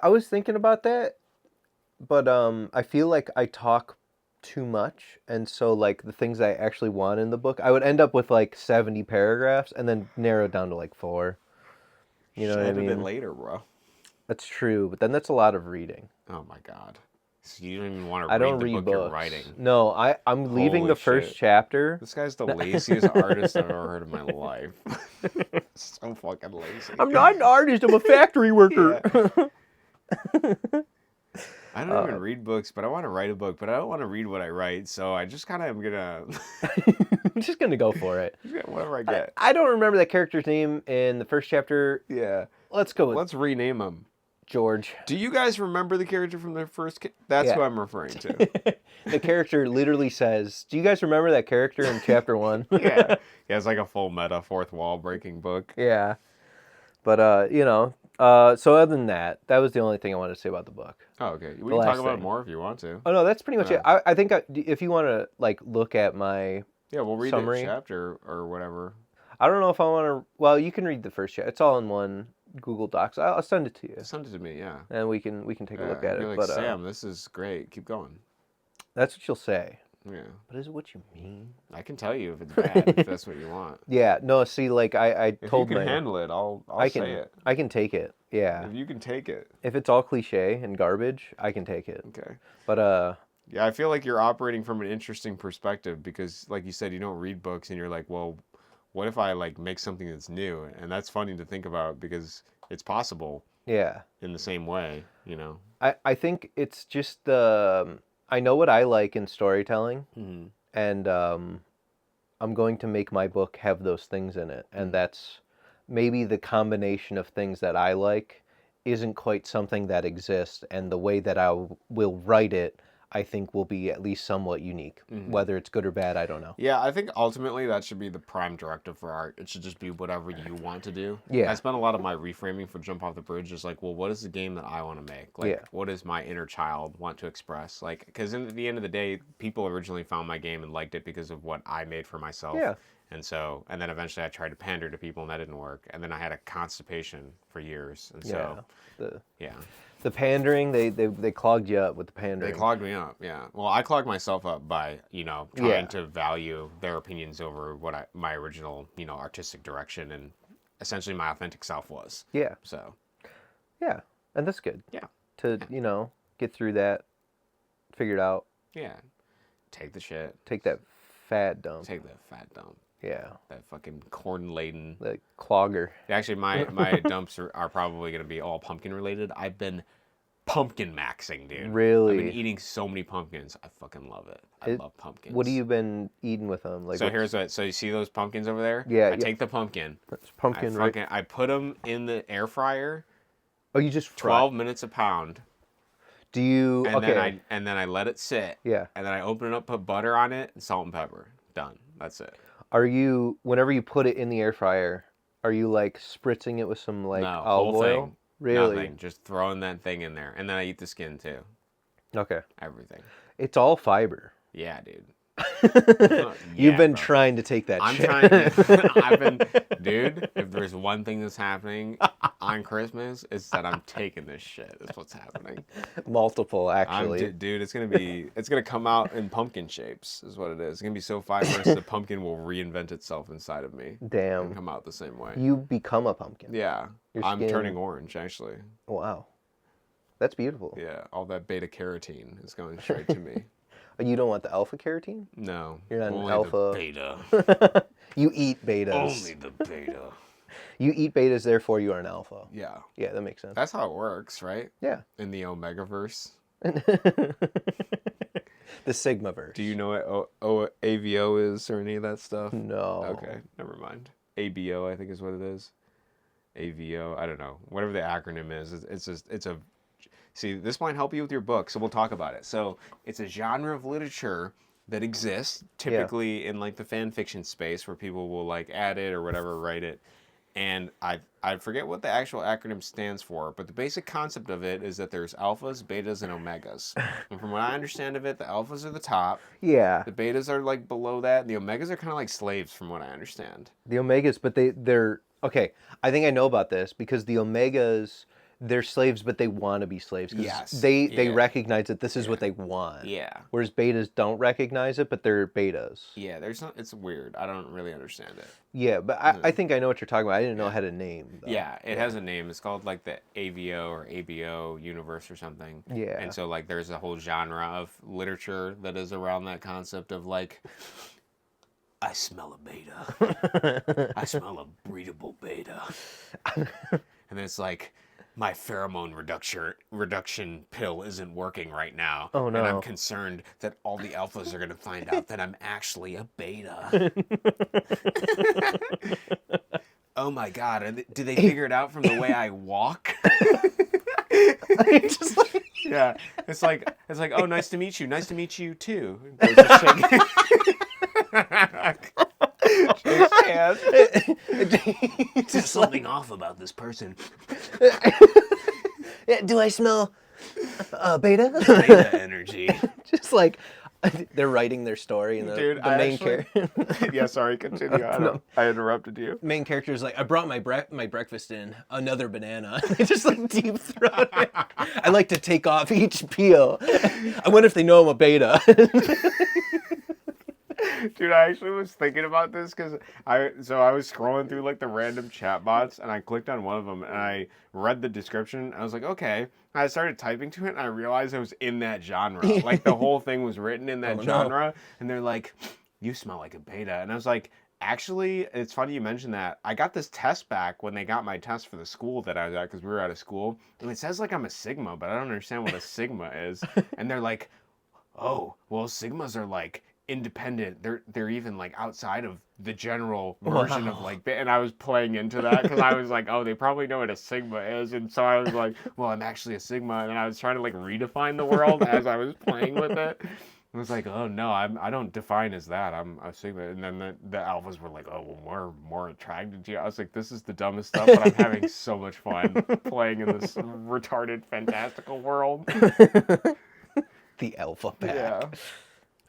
I was thinking about that, but I feel like I talk too much, and so like the things I actually want in the book, I would end up with like 70 paragraphs and then narrow it down to like 4. You know what I Edit it mean? later, bro. That's true, but then that's a lot of reading. Oh my god. So you don't even want to I read don't the read book books. you're writing. No, I'm leaving Holy the first shit. chapter. This guy's the laziest artist I've ever heard in my life. So fucking lazy. I'm not an artist. I'm a factory worker. I don't even read books, but I want to write a book, but I don't want to read what I write, so I just kind of am gonna I'm just gonna go for it. just get whatever I get. I don't remember that character's name in the first chapter. Yeah. Let's go with Let's rename him. George. Do you guys remember the character from the first? That's Yeah. who I'm referring to. The character literally says, "Do you guys remember that character in chapter 1?" Yeah. Yeah, it's like a full meta fourth wall breaking book. Yeah. But you know, so other than that, that was the only thing I wanted to say about the book. Oh, okay. We The can talk last about it thing. more if you want to. Oh no, that's pretty much it. I think if you want to like look at my, Yeah, we'll read summary. the chapter or whatever. I don't know if I want to. Well, you can read the first chapter. It's all in one Google Docs. I'll send it to you, Send it to me, yeah. and we can take a look at Be it. like, But Sam, this is great. Keep going. that's what you'll say. Yeah. But is it what you mean? I can tell you if it's bad, if that's what you want. Yeah. No. See, like I If told you can my, handle it, I'll I can say it. I can take it. Yeah. If you can take it. If it's all cliche and garbage, I can take it. Okay. But Yeah, I feel like you're operating from an interesting perspective because, like you said, you don't read books, and you're like, well, what if I like make something that's new? And that's funny to think about because it's possible yeah. in the same way, you know. I think it's just I know what I like in storytelling, Mm-hmm. and I'm going to make my book have those things in it, and that's maybe the combination of things that I like isn't quite something that exists, and the way that I will write it, I think will be at least somewhat unique. Mm-hmm. Whether it's good or bad, I don't know. Yeah, I think ultimately that should be the prime directive for art. It should just be whatever you want to do. Yeah. I spent a lot of my reframing for Jump Off the Bridge is like, well, what is the game that I want to make? Like, Yeah. what does my inner child want to express? Like, because at the end of the day, people originally found my game and liked it because of what I made for myself. Yeah. And then eventually I tried to pander to people and that didn't work. And then I had a constipation for years. And so, yeah. The pandering, they clogged you up with the pandering. They clogged me up, yeah. Well, I clogged myself up by, trying to value their opinions over what my original, artistic direction and essentially my authentic self was. Yeah. So. Yeah, and that's good. Yeah. To, get through that, figure it out. Yeah. Take the shit. Take that fat dump. Take that fat dump. Yeah. That fucking corn-laden. The clogger. Actually, my dumps are probably going to be all pumpkin related. I've been pumpkin maxing, dude. Really? I've been eating so many pumpkins. I fucking love it. I love pumpkins. What have you been eating with them? Like, So you see those pumpkins over there? Yeah. I take the pumpkin. That's pumpkin, right? I put them in the air fryer. Oh, you just fry. 12 minutes a pound. Do you? And okay. then I let it sit. Yeah. And then I open it up, put butter on it, and salt and pepper. Done. That's it. Are you? Whenever you put it in the air fryer, are you like spritzing it with some like No, olive whole oil? thing. Really? Nothing. Just throwing that thing in there, and then I eat the skin too. Okay. Everything. It's all fiber. Yeah, dude. You've been bro. trying to take that I'm shit. trying. Dude. If there's one thing that's happening on Christmas, it's that I'm taking this shit. That's what's happening. Multiple, actually. Dude, it's gonna come out in pumpkin shapes. Is what it is. It's gonna be so fibrous the pumpkin will reinvent itself inside of me. Damn. And come out the same way. You become a pumpkin. Yeah. Your I'm skin- turning orange actually. Wow. That's beautiful. Yeah. All that beta carotene is going straight to me. You don't want the alpha carotene? No. You're not an only alpha. The beta. You eat betas. Only the beta. You eat betas, therefore you are an alpha. Yeah. Yeah, that makes sense. That's how it works, right? Yeah. In the Omegaverse. The Sigmaverse. Do you know what AVO is or any of that stuff? No. Okay, never mind. ABO, I think is what it is. AVO, I don't know. Whatever the acronym is, it's a. See, this might help you with your book, so we'll talk about it. So it's a genre of literature that exists typically in like the fan fiction space where people will like add it or whatever, write it. And I forget what the actual acronym stands for, but the basic concept of it is that there's alphas, betas, and omegas. And from what I understand of it, the alphas are the top. Yeah. The betas are like below that, and the omegas are kind of like slaves, from what I understand. The omegas, but they're okay. I think I know about this because the omegas, they're slaves, but they want to be slaves. Yes. They recognize that this is what they want. Yeah. Whereas betas don't recognize it, but they're betas. Yeah, there's not. It's weird. I don't really understand it. Yeah, but I think I know what you're talking about. I didn't know it had a name. Though. Yeah, it has a name. It's called like the AVO or ABO universe or something. Yeah. And so like there's a whole genre of literature that is around that concept of like, I smell a beta. I smell a breedable beta. And then it's like, my pheromone reduction pill isn't working right now. Oh, no. And I'm concerned that all the alphas are going to find out that I'm actually a beta. Oh my god, do they figure it out from the way I walk? Just like... Yeah. It's like, oh, nice to meet you. Nice to meet you too. Goes to shake. Shakes hands. There's something off about this person. Do I smell beta? Beta energy. Just like they're writing their story, and Dude, the main character. Yeah, sorry, continue. I interrupted you. Main character is like, I brought my breakfast in, another banana. They just like deep throat it. I like to take off each peel. I wonder if they know I'm a beta. Dude, I actually was thinking about this because I was scrolling through like the random chat bots and I clicked on one of them and I read the description. I was like, okay. I started typing to it and I realized I was in that genre. Like the whole thing was written in that genre. No. And they're like, you smell like a beta. And I was like, actually, it's funny you mentioned that. I got this test back when they got my test for the school that I was at because we were out of school. And it says like I'm a Sigma, but I don't understand what a Sigma is. And they're like, oh, well, Sigmas are like independent. They're even like outside of the general version of like, and I was playing into that because I was like, oh, they probably know what a Sigma is, and so I was like, well, I'm actually a Sigma, and then I was trying to like redefine the world as I was playing with it. I was like, oh no, I don't define as that. I'm a Sigma, and then the alphas were like, oh, well, we're more attracted to you. I was like, this is the dumbest stuff, but I'm having so much fun playing in this retarded, fantastical world. The alpha pack. Yeah.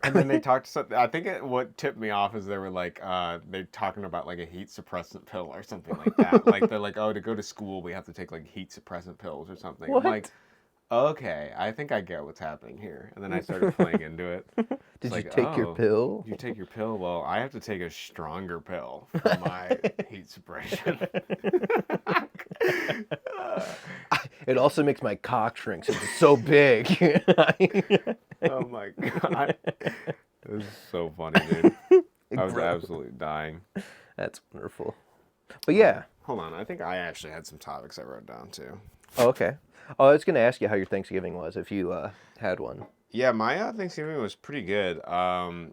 And then they talked something. I think what tipped me off is they were like, they're talking about like a heat suppressant pill or something like that. Like they're like, oh, to go to school we have to take like heat suppressant pills or something. What? I'm like, okay, I think I get what's happening here. And then I started playing into it. Did you take your pill? Did you take your pill? Well, I have to take a stronger pill for my heat suppression. It also makes my cock shrink since it's so big. Oh my god. This is so funny, dude. I was absolutely dying. That's wonderful. But yeah. Hold on, I think I actually had some topics I wrote down too. Oh, okay. Oh, I was going to ask you how your Thanksgiving was, if you had one. Yeah, my Thanksgiving was pretty good. I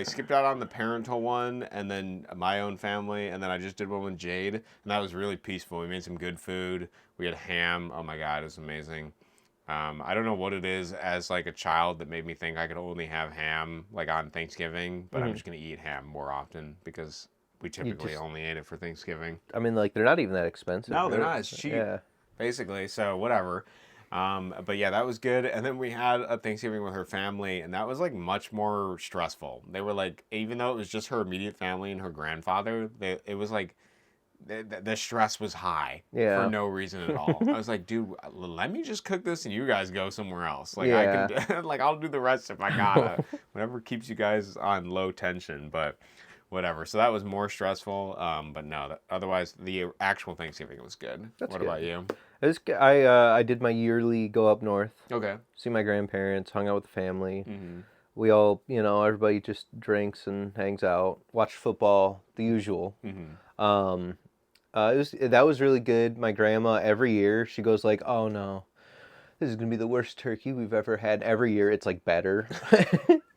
skipped out on the parental one, and then my own family, and then I just did one with Jade, and that was really peaceful. We made some good food. We had ham. Oh my god, it was amazing. I don't know what it is as like a child that made me think I could only have ham like on Thanksgiving, but I'm just gonna eat ham more often because we typically only ate it for Thanksgiving. I mean, like, they're not even that expensive. No, they're not. It's cheap. Yeah. Basically, so whatever. But yeah, that was good. And then we had a Thanksgiving with her family, and that was like much more stressful. They were like, even though it was just her immediate family and her grandfather, it was like the stress was high for no reason at all. I was like, dude, let me just cook this and you guys go somewhere else. Like I can, like I'll do the rest if I gotta. Whatever keeps you guys on low tension, but whatever. So that was more stressful. But no, otherwise the actual Thanksgiving was good. What about you? I did my yearly go up north. Okay. See my grandparents, hung out with the family. we all, everybody just drinks and hangs out, watch football, the usual. Um, that was really good. My grandma, every year, she goes like, "Oh no, this is gonna be the worst turkey we've ever had." Every year, it's like better.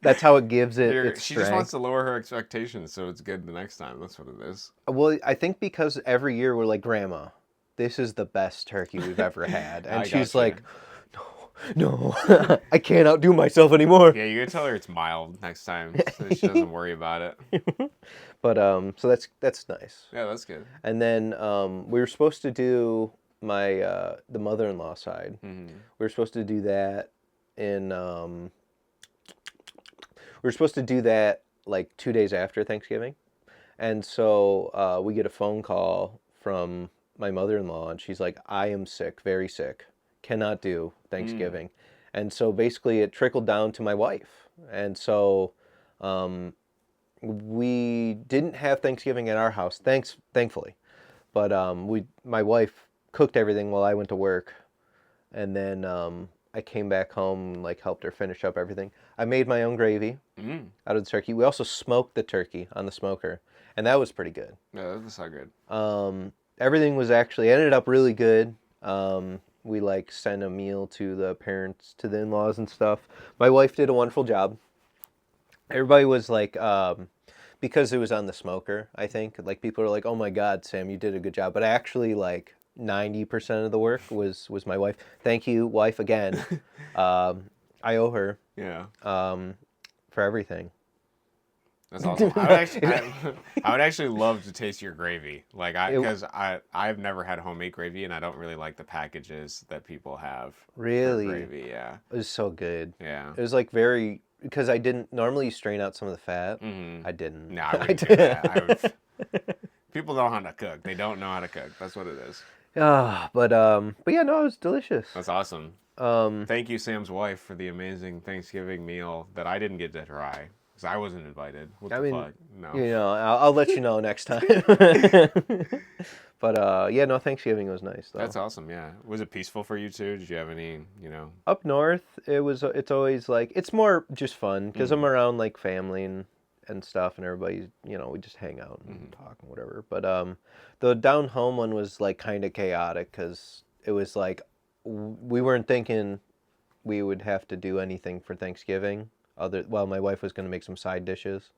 That's how it gives it its She just wants strength. to lower her expectations so it's good the next time. That's what it is. Well, I think because every year we're like, "Grandma, this is the best turkey we've ever had," and I she's gotcha. like, "No, I can't outdo myself anymore." Yeah, you gotta tell her it's mild next time so she doesn't worry about it. But so that's nice. Yeah, that's good. And then we were supposed to do the mother-in-law side. We were supposed to do that in we were supposed to do that like 2 days after Thanksgiving. And so we get a phone call from my mother-in-law, and she's like, "I am sick, very sick, cannot do Thanksgiving." And so basically it trickled down to my wife. And so um, we didn't have Thanksgiving at our house, thankfully. But my wife cooked everything while I went to work, and then I came back home and like helped her finish up everything. I made my own gravy out of the turkey. We also smoked the turkey on the smoker, and that was pretty good. Yeah, that's not good. Everything was actually ended up really good. We like sent a meal to the parents, to the in-laws and stuff. My wife did a wonderful job. Everybody was like, because it was on the smoker, I think, like people were like, "Oh my God, Sam, you did a good job." But actually, like 90% of the work was my wife. Thank you, wife, again. I owe her Yeah. for everything. That's awesome. I would actually love to taste your gravy, like It- because I've never had homemade gravy, and I don't really like the packages that people have for Really, gravy. Yeah, it was so good. yeah. It was like very because I didn't normally strain out some of the fat. Mm-hmm. I didn't. No, I wouldn't do that. People don't know how to cook. They don't know how to cook. That's what it is. But yeah, no, it was delicious. That's awesome. Um, Thank you, Sam's wife, for the amazing Thanksgiving meal that I didn't get to try because I wasn't invited. What I the mean, fuck? No. I'll let you know next time. But yeah, no, Thanksgiving was nice though. That's awesome. Yeah. Was it peaceful for you too? Did you have any? Up north, it's always like it's more just fun because I'm around like family and stuff, and everybody, we just hang out and talk and whatever. But the down home one was like kind of chaotic because it was like we weren't thinking we would have to do anything for Thanksgiving. My wife was going to make some side dishes.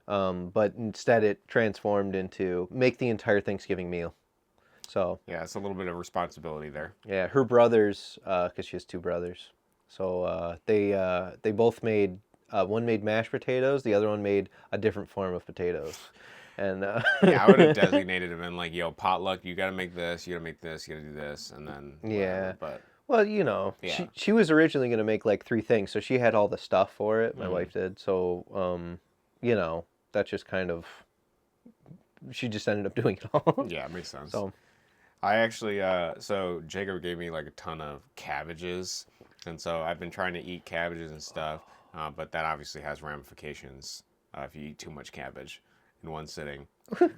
But instead it transformed into make the entire Thanksgiving meal. So Yeah, it's a little bit of responsibility there. yeah, her brothers, because she has two brothers, so they both made one made mashed potatoes, the other one made a different form of potatoes, and Yeah, I would have designated him in like, yo, potluck. You got to make this. You got to make this. You got to do this, and then yeah. whatever. But Well, yeah, she was originally gonna make like three things, so she had all the stuff for it. My wife did, so that's just kind of she just ended up doing it all. yeah, it makes sense. So I actually, so Jacob gave me like a ton of cabbages, and so I've been trying to eat cabbages and stuff, but that obviously has ramifications if you eat too much cabbage in one sitting.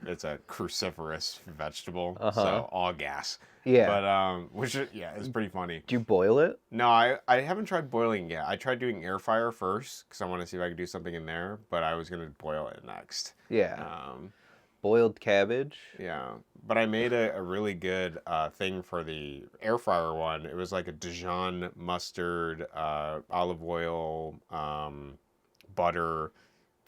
It's a cruciferous vegetable, so all gas. yeah. But yeah, it's pretty funny. Do you boil it? No, I haven't tried boiling yet. I tried doing air fryer first because I want to see if I could do something in there, but I was gonna boil it next. Yeah. Um, Boiled cabbage. yeah, but I made a really good thing for the air fryer one. It was like a Dijon mustard, olive oil, butter,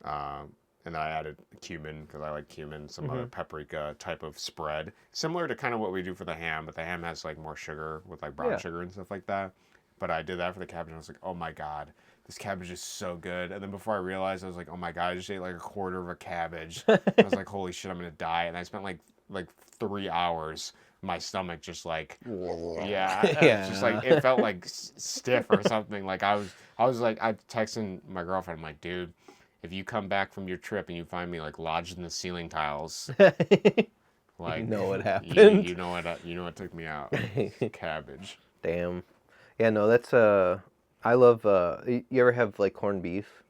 and then I added cumin because I like cumin, some other paprika type of spread, similar to kind of what we do for the ham, but the ham has like more sugar with like brown sugar and stuff like that. But I did that for the cabbage, and I was like, oh my god, this cabbage is so good. And then before I realized, I was like, oh my god, I just ate like a quarter of a cabbage. I was like, holy shit, I'm gonna die. And I spent like 3 hours. My stomach just like, yeah, just like it felt like stiff or something. Like I was like, I texting my girlfriend, I'm like, dude, if you come back from your trip and you find me like lodged in the ceiling tiles, like You know what happened. you know what took me out. Cabbage. Damn. Yeah, no, that's I love you ever have like corned beef?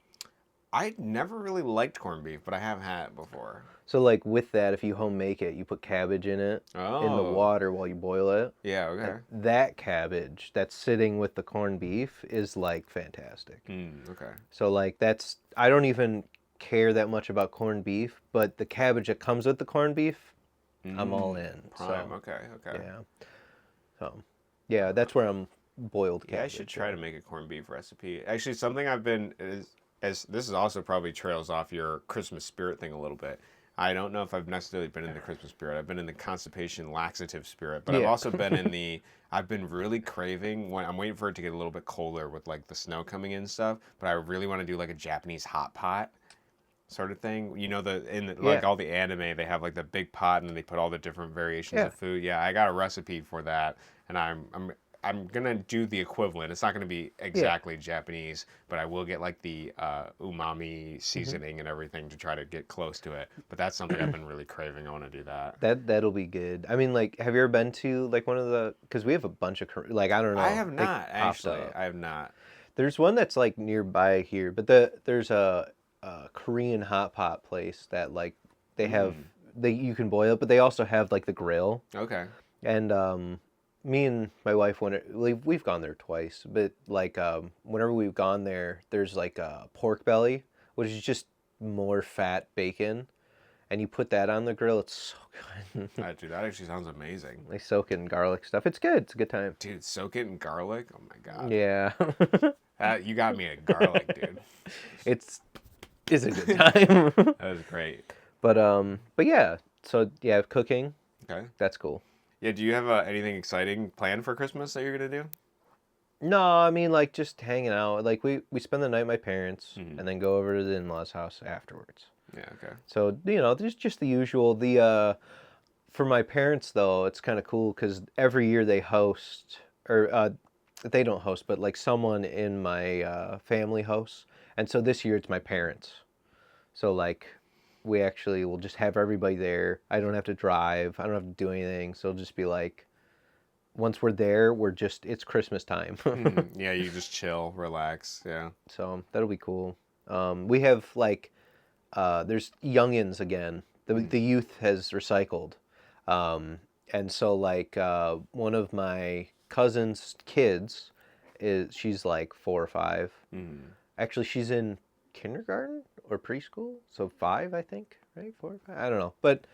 I never really liked corned beef, but I have had it before. So like with that, if you home make it, you put cabbage in it in the Oh. water while you boil it. Yeah, okay. And that cabbage that's sitting with the corned beef is like fantastic. Okay. So like that's I don't even care that much about corned beef, but the cabbage that comes with the corned beef, I'm all in. Prime, So okay. yeah. So yeah, that's where I'm boiled cabbage. Yeah, I should try to make a corned beef recipe. Actually, something I've been as this is also probably trails off your Christmas spirit thing a little bit. I don't know if I've necessarily been in the Christmas spirit. I've been in the constipation laxative spirit, but I've also been in the I've been really craving when I'm waiting for it to get a little bit colder with like the snow coming in and stuff, but I really want to do like a Japanese hot pot sort of thing. You know, like all the anime, they have like the big pot and then they put all the different variations of food. Yeah, I got a recipe for that, and I'm gonna do the equivalent. It's not gonna be exactly Japanese, but I will get like the umami seasoning and everything to try to get close to it. But that's something I've been really craving. I want to do that. That'll be good. I mean, like, have you ever been to like one of the? Because we have a bunch of like I don't know. I have not actually. I have not. There's one that's like nearby here, but there's a Korean hot pot place that like they have you can boil it, but they also have like the grill. Okay. And me and my wife we've gone there twice, but like whenever we've gone there, there's like a pork belly, which is just more fat bacon, and you put that on the grill. It's so good. Dude, that actually sounds amazing. They soak it in garlic stuff. It's good. It's a good time. Dude, soak it in garlic. Oh my god. Yeah. You got me at garlic, dude. It's a good time. That was great. But yeah. So yeah, cooking. Okay. That's cool. Yeah, do you have anything exciting planned for Christmas that you're going to do? No, I mean, like, just hanging out. Like, we spend the night at my parents, and then go over to the in-laws' house afterwards. Yeah, okay. So, there's just the usual. For my parents, though, it's kind of cool, because every year they host, or they don't host, but, like, someone in my family hosts. And so this year it's my parents. So, like, we actually will just have everybody there. I don't have to drive. I don't have to do anything. So it'll just be like, once we're there, it's Christmas time. Yeah, you just chill, relax. Yeah. So that'll be cool. We have like, there's youngins again. The youth has recycled. And so like, one of my cousin's kids she's like 4 or 5. Actually, she's in kindergarten or preschool, so 5, I think, right? 4 or 5, I don't know, but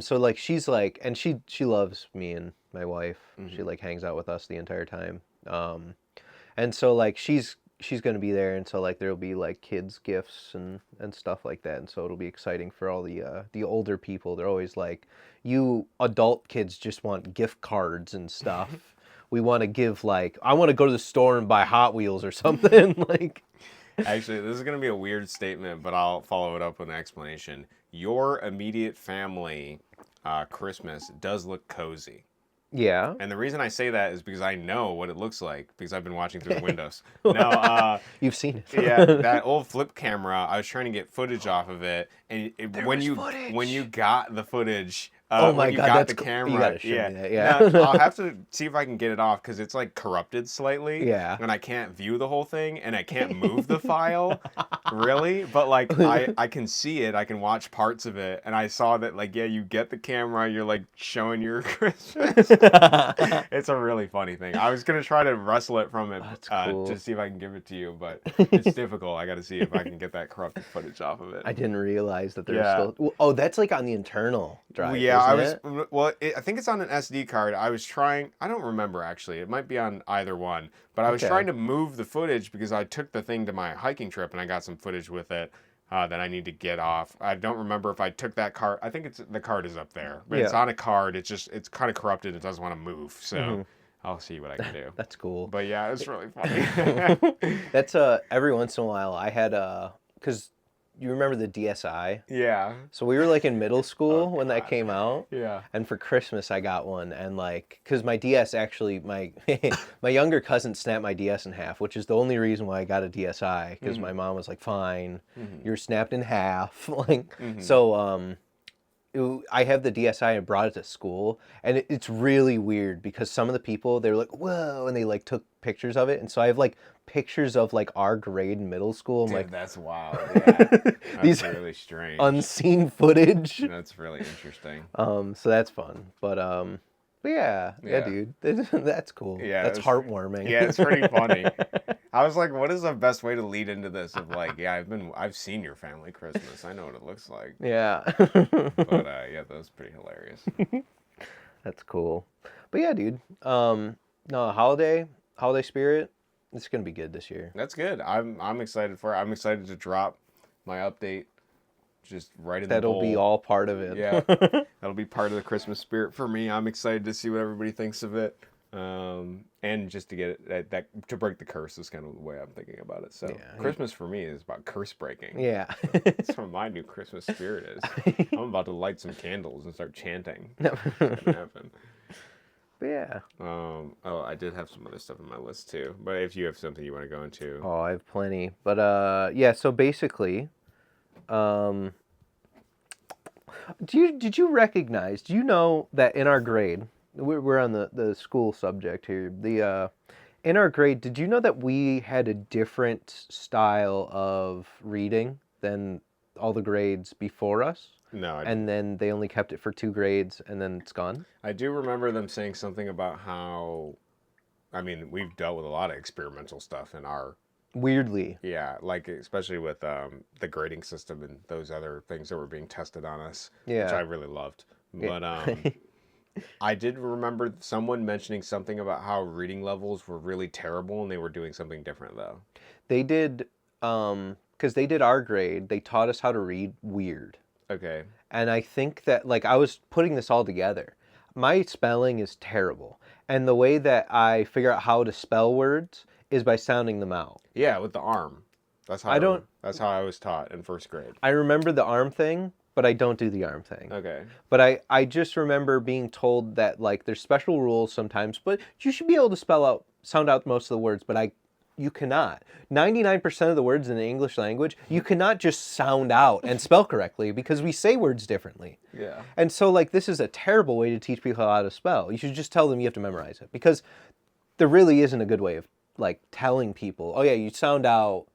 so like she's like, and she loves me and my wife. She like hangs out with us the entire time, and so like she's gonna be there, and so like there'll be like kids gifts and stuff like that, and so it'll be exciting for all the older people. They're always like, you adult kids just want gift cards and stuff. We want to give like, I want to go to the store and buy Hot Wheels or something. Like, actually, this is going to be a weird statement, but I'll follow it up with an explanation. Your immediate family Christmas does look cozy. Yeah. And the reason I say that is because I know what it looks like because I've been watching through the windows. No, you've seen it. Yeah, that old flip camera, I was trying to get footage off of it, and when you got the footage, oh my when you God, got the camera, you gotta show me that, yeah. Now, I'll have to see if I can get it off because it's like corrupted slightly. Yeah. And I can't view the whole thing, and I can't move the file, really. But like I can see it, I can watch parts of it, and I saw that like you get the camera, you're like showing your Christmas. It's a really funny thing. I was gonna try to wrestle it from it cool. to see if I can give it to you, but it's difficult. I got to see if I can get that corrupted footage off of it. I didn't realize that there's still. Oh, that's like on the internal drive. Yeah, I think it's on an SD card. I was trying. I don't remember actually. It might be on either one. But I was trying to move the footage because I took the thing to my hiking trip and I got some footage with it that I need to get off. I don't remember if I took that card. I think the card is up there, but it's on a card. It's kind of corrupted. It doesn't want to move. So. I'll see what I can do. That's cool. But yeah, it's really funny. That's every once in a while I had because you remember the DSi? Yeah. So we were like in middle school when that came out. Yeah. And for Christmas I got one, and like, cause my DS actually my younger cousin snapped my DS in half, which is the only reason why I got a DSi, because my mom was like, fine, you're snapped in half, like so I have the DSI and brought it to school, and it's really weird because some of the people, they're like, whoa, and they like took pictures of it, and so I have like pictures of like our grade in middle school. I'm Dude, like, that's wild. Yeah, that's these really strange. unseen footage. That's really interesting. So that's fun, but yeah, Yeah. dude, that's cool. Yeah, That's it's heartwarming. Yeah, it's pretty funny. I was like, what is the best way to lead into this? Of like, yeah, I've seen your family Christmas. I know what it looks like. Yeah. But yeah, that was pretty hilarious. That's cool. But yeah, dude. No, holiday spirit. It's gonna be good this year. That's good. I'm excited for it. I'm excited to drop my update. Just right in the That'll bowl. be all part of it. Yeah, that'll be part of the Christmas spirit for me. I'm excited to see what everybody thinks of it, and just to get it that to break the curse is kind of the way I'm thinking about it. So Yeah. Christmas for me is about curse breaking. Yeah. That's what my new Christmas spirit is. I'm about to light some candles and start chanting. It's gonna happen. But yeah. Oh, I did have some other stuff on my list too. But if you have something you want to go into, Oh, I have plenty. But yeah. So basically, did you recognize? Do you know that in our grade, we're on the school subject here. In our grade, did you know that we had a different style of reading than all the grades before us? no, And then they only kept it for 2 grades, and then it's gone. I do remember them saying something about how, I mean, we've dealt with a lot of experimental stuff in our, Weirdly. yeah, like especially with the grading system and those other things that were being tested on us, which Yeah. I really loved. Yeah. But I did remember someone mentioning something about how reading levels were really terrible and they were doing something different though. They did, because they did our grade, they taught us how to read weird. Okay. And I think that, like, I was putting this all together. My spelling is terrible. And the way that I figure out how to spell words is by sounding them out. Yeah, with the arm. That's how that's how I was taught in first grade. I remember the arm thing, but I don't do the arm thing. Okay. But I just remember being told that, like, there's special rules sometimes, but you should be able to sound out most of the words, but you cannot. 99% of the words in the English language, you cannot just sound out and spell correctly because we say words differently. Yeah. And so, like, this is a terrible way to teach people how to spell. You should just tell them you have to memorize it because there really isn't a good way of, like, telling people, oh yeah, you sound out,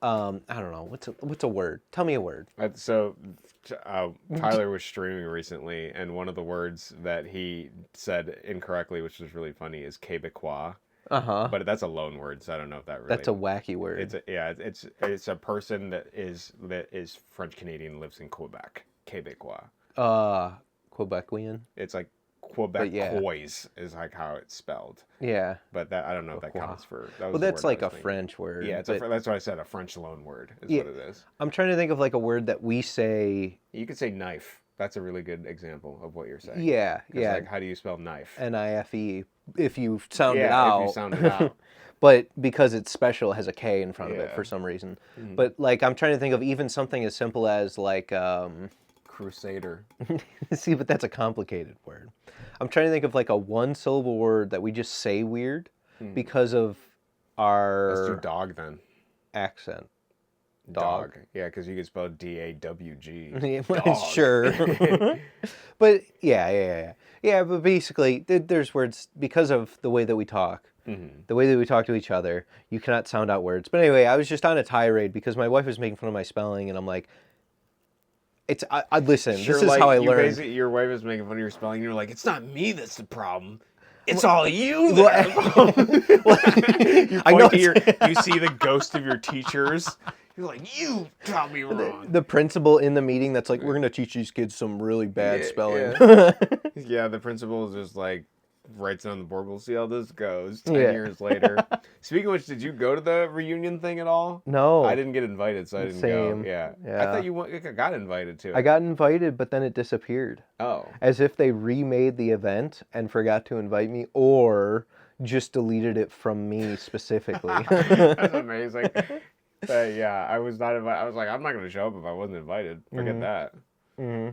I don't know, what's a word? Tell me a word. So Tyler was streaming recently, and one of the words that he said incorrectly, which was really funny, is Québécois. Uh-huh. But that's a loan word, so I don't know if that really. That's a wacky word. It's a person that is French Canadian, lives in Quebec. Québécois. Quebecoian. It's like Quebec yeah. Cois is like how it's spelled. Yeah. But that I don't know if that counts for. That was Well, the that's word I like was a thinking. French word. Yeah, that's what I said. A French loan word is Yeah. what it is. I'm trying to think of like a word that we say. You could say knife. That's a really good example of what you're saying. Yeah, yeah. Like, how do you spell knife? NIFE. If you sound it Yeah, out. if you sound it out. But because it's special, it has a K in front of it Yeah. for some reason. Mhm. But like, I'm trying to think of even something as simple as like. Crusader. See, but that's a complicated word. I'm trying to think of like a 1-syllable word that we just say weird because of Let's do our dog then. accent. Dog. Yeah, because you could spell DAWG. Sure. But yeah. But basically, there's words because of the way that we talk. Mm-hmm. The way that we talk to each other, you cannot sound out words. But anyway, I was just on a tirade because my wife was making fun of my spelling, and I'm like, I listen. Sure, this is like, how I learned. Your wife was making fun of your spelling. You're like, it's not me that's the problem. It's all you. That I know you see the ghost of your teachers. You're like, you taught me wrong. the principal in the meeting that's like, we're gonna teach these kids some really bad spelling. Yeah, the principal is just like writes it on the board. We'll see how this goes 10 Yeah. years later. Speaking of which, did you go to the reunion thing at all? No, I didn't get invited, so I didn't go. Same. Yeah. Yeah. I thought you got invited to it. I got invited, but then it disappeared. Oh. As if they remade the event and forgot to invite me, or just deleted it from me specifically. That's amazing. But yeah, I was not invited. I was like, I'm not going to show up if I wasn't invited. Forget that. Mm-hmm.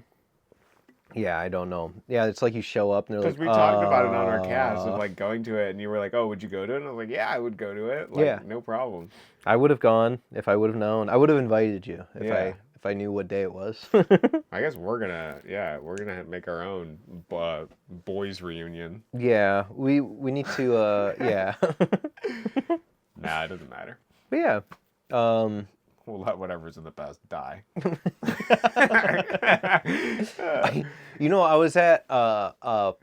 Yeah, I don't know. Yeah, it's like you show up and they're like, Because we talked about it on our cast of like going to it, and you were like, oh, would you go to it? And I was like, yeah, I would go to it. Like, Yeah. no problem. I would have gone if I would have known. I would have invited you if if I knew what day it was. I guess we're gonna make our own boys reunion. Yeah, we need to yeah. Nah, it doesn't matter. But yeah, We'll let whatever's in the past die. you know, I was at a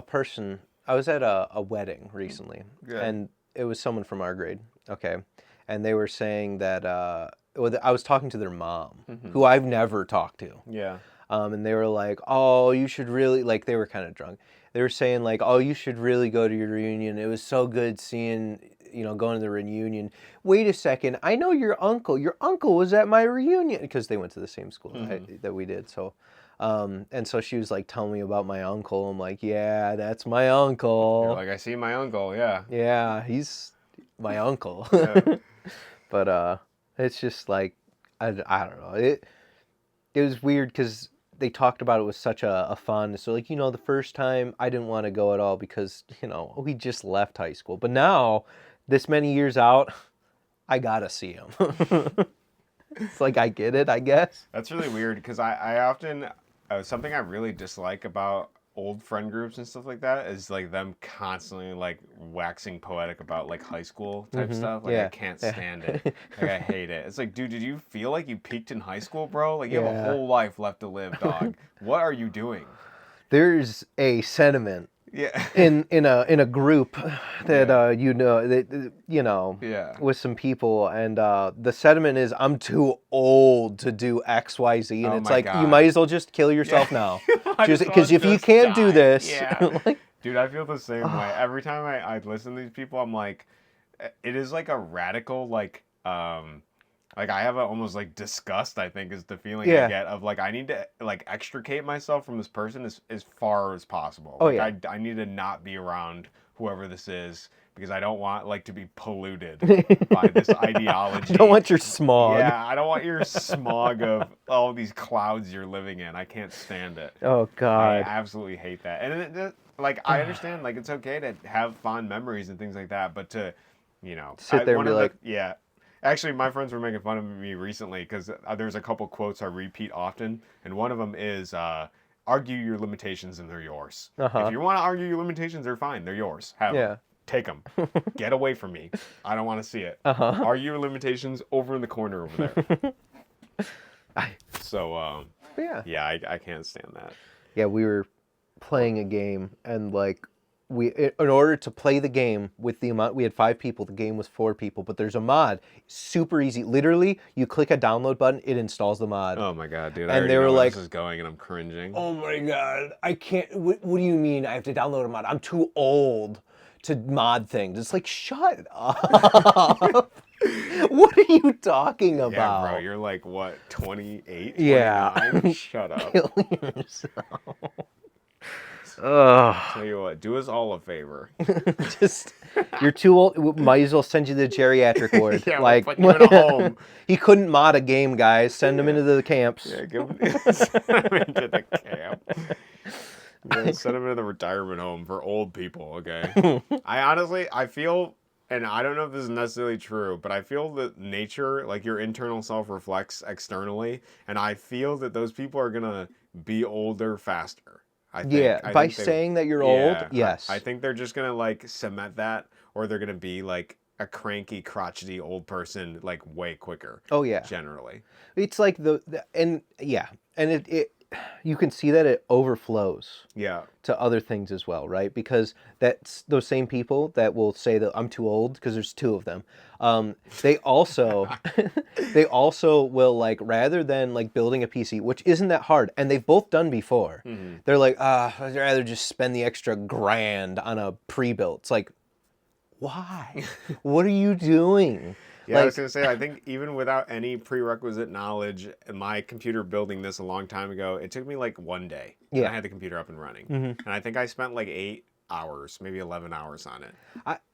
person. I was at a wedding recently, and it was someone from our grade. Okay, and they were saying that I was talking to their mom, who I've never talked to. Yeah. And they were like, "Oh, you should really," like, they were kind of drunk. They were saying like, "Oh, you should really go to your reunion. It was so good seeing, going to the reunion. Wait a second, I know your uncle. Your uncle was at my reunion," because they went to the same school that we did. So, and so she was like telling me about my uncle. I'm like, "Yeah, that's my uncle." You're like, I see my uncle. Yeah. Yeah, he's my uncle. Yeah. But it's just like, I don't know. It was weird because they talked about it with such a fondness. So like, the first time I didn't want to go at all because, we just left high school. But now, this many years out, I gotta see him. It's like, I get it, I guess. That's really weird because I often, something I really dislike about old friend groups and stuff like that is like them constantly like waxing poetic about like high school type stuff. Like I can't stand it. Like I hate it. It's like, dude, did you feel like you peaked in high school, bro? Like you have a whole life left to live, dog. What are you doing? There's a sentiment in a group that with some people, and the sentiment is, I'm too old to do XYZ, and it's like, you might as well just kill yourself now, because if you can't do this, dude, I feel the same way. Every time I listen to these people, I'm like, it is like a radical like I have almost like disgust, I think, is the feeling I get of like I need to like extricate myself from this person as far as possible. Like I need to not be around whoever this is because I don't want like to be polluted by this ideology. I don't want your smog. Yeah, I don't want your smog of all these clouds you're living in. I can't stand it. Oh God. I absolutely hate that. And like I understand like it's okay to have fond memories and things like that, but to sit there and be like, Actually, my friends were making fun of me recently because there's a couple quotes I repeat often, and one of them is, argue your limitations and they're yours. If you want to argue your limitations, they're fine. They're yours. Have them. Take them. Get away from me. I don't want to see it. Argue your limitations over in the corner over there. So, I can't stand that. Yeah, we were playing a game, and like, in order to play the game with the amount, we had 5 people, the game was 4 people, but there's a mod, super easy. Literally, you click a download button, it installs the mod. Oh my God, dude. And they were like, this is going and I'm cringing. Oh my God, I can't, what do you mean I have to download a mod? I'm too old to mod things. It's like, shut up. What are you talking about? Yeah, bro, you're like, what, 28? 29? Yeah. Shut up. Kill yourself. Tell you what, do us all a favor. Just, you're too old. Might as well send you to the geriatric ward. Yeah, like, we'll put you in a home. He couldn't mod a game, guys. Send him into the camps. Yeah, send him into the camp. Yeah, send him into the retirement home for old people, okay? I feel, and I don't know if this is necessarily true, but I feel that nature, like your internal self reflects externally, and I feel that those people are going to be older faster. I think saying that you're old, yes. I think they're just going to like cement that, or they're going to be like a cranky, crotchety old person like way quicker. Oh yeah. Generally. It's like and it you can see that it overflows to other things as well, right? Because that's those same people that will say that I'm too old, because there's 2 of them. They also will, like, rather than like building a PC, which isn't that hard, and they've both done before, they're like, I'd rather just spend the extra $1,000 on a pre-built. It's like, why? What are you doing? Yeah, I was going to say, I think even without any prerequisite knowledge, my computer building this a long time ago, it took me like 1 day. Yeah. I had the computer up and running. And I think I spent like 8 hours, maybe 11 hours on it.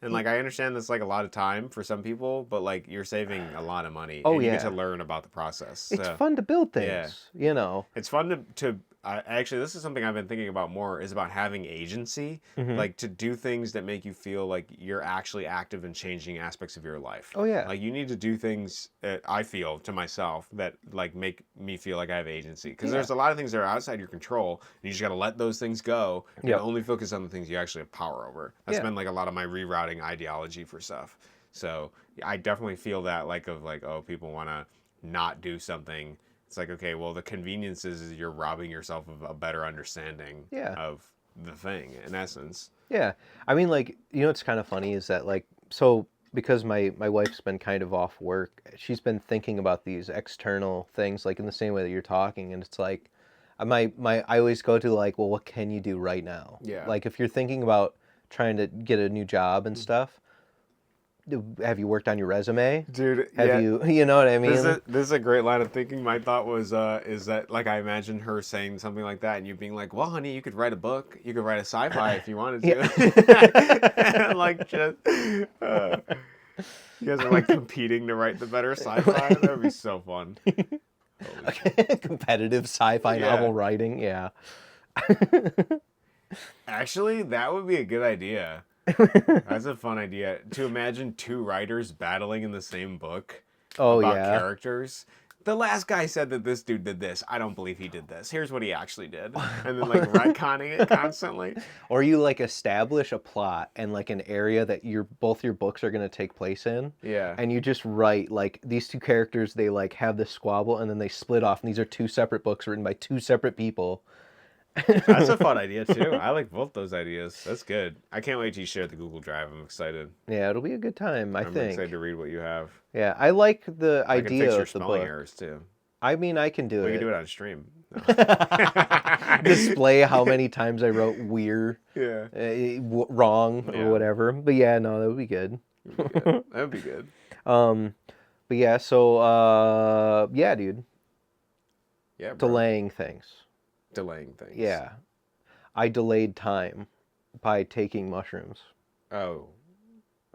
And like, I understand that's like a lot of time for some people, but like you're saving a lot of money. And you get to learn about the process. It's fun to build things, It's fun to actually, this is something I've been thinking about more, is about having agency, like to do things that make you feel like you're actually active in changing aspects of your life. Oh yeah. Like you need to do things that I feel to myself that like make me feel like I have agency. Because there's a lot of things that are outside your control, and you just got to let those things go and only focus on the things you actually have power over. That's been like a lot of my rerouting ideology for stuff. So I definitely feel that like oh, people want to not do something. It's like, okay, well, the conveniences is you're robbing yourself of a better understanding of the thing, in essence. Yeah. I mean, like, you know what's kind of funny is that, like, so because my wife's been kind of off work, she's been thinking about these external things, like, in the same way that you're talking. And it's like, I always go to, like, well, what can you do right now? Yeah. Like, if you're thinking about trying to get a new job and stuff, have you worked on your resume? Dude, Have you know what I mean? This is a great line of thinking. My thought was, is that, like, I imagined her saying something like that, and you being like, well, honey, you could write a book. You could write a sci-fi if you wanted to. And, like, just, you guys are, like, competing to write the better sci-fi. That would be so fun. Competitive sci-fi novel writing, yeah. Actually, that would be a good idea. That's a fun idea. To imagine two writers battling in the same book about characters. The last guy said that this dude did this. I don't believe he did this. Here's what he actually did. And then, like, retconning it constantly. Or you, like, establish a plot and, like, an area that both your books are going to take place in. Yeah. And you just write, like, these two characters, they, like, have this squabble, and then they split off, and these are two separate books written by two separate people. That's a fun idea, too. I like both those ideas. That's good. I can't wait till you share the Google Drive. I'm excited. Yeah, it'll be a good time, I think. I'm excited to read what you have. Yeah, I like the idea of the book. I can fix your spelling errors, too. I mean, I can do it. We can do it on stream. No. Display how many times I wrote weird, wrong, or whatever. But yeah, no, that would be good. That would be good. But yeah, so, yeah, dude. Yeah, bro. Delaying things. Yeah. I delayed time by taking mushrooms. Oh,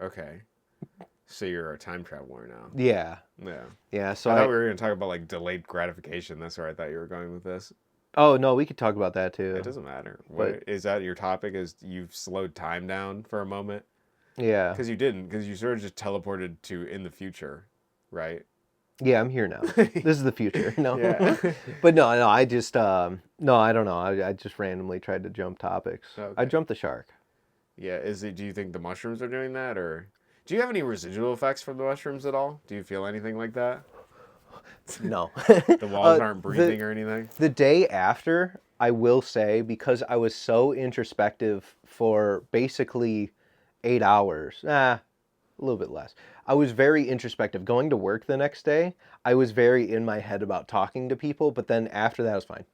okay. So you're a time traveler now. Yeah. Yeah. Yeah, so I thought we were going to talk about, like, delayed gratification. That's where I thought you were going with this. Oh, no, we could talk about that, too. It doesn't matter. Is that your topic, is you've slowed time down for a moment? Yeah. Because you didn't. Because you sort of just teleported to in the future, right? Yeah, I'm here now. This is the future. No. Yeah. But no, I just, no, I don't know. I just randomly tried to jump topics. Okay. I jumped the shark. Yeah, do you think the mushrooms are doing that, or do you have any residual effects from the mushrooms at all? Do you feel anything like that? No. The walls aren't breathing or anything? The day after, I will say, because I was so introspective for basically 8 hours, a little bit less. I was very introspective. Going to work the next day, I was very in my head about talking to people, but then after that, it was fine.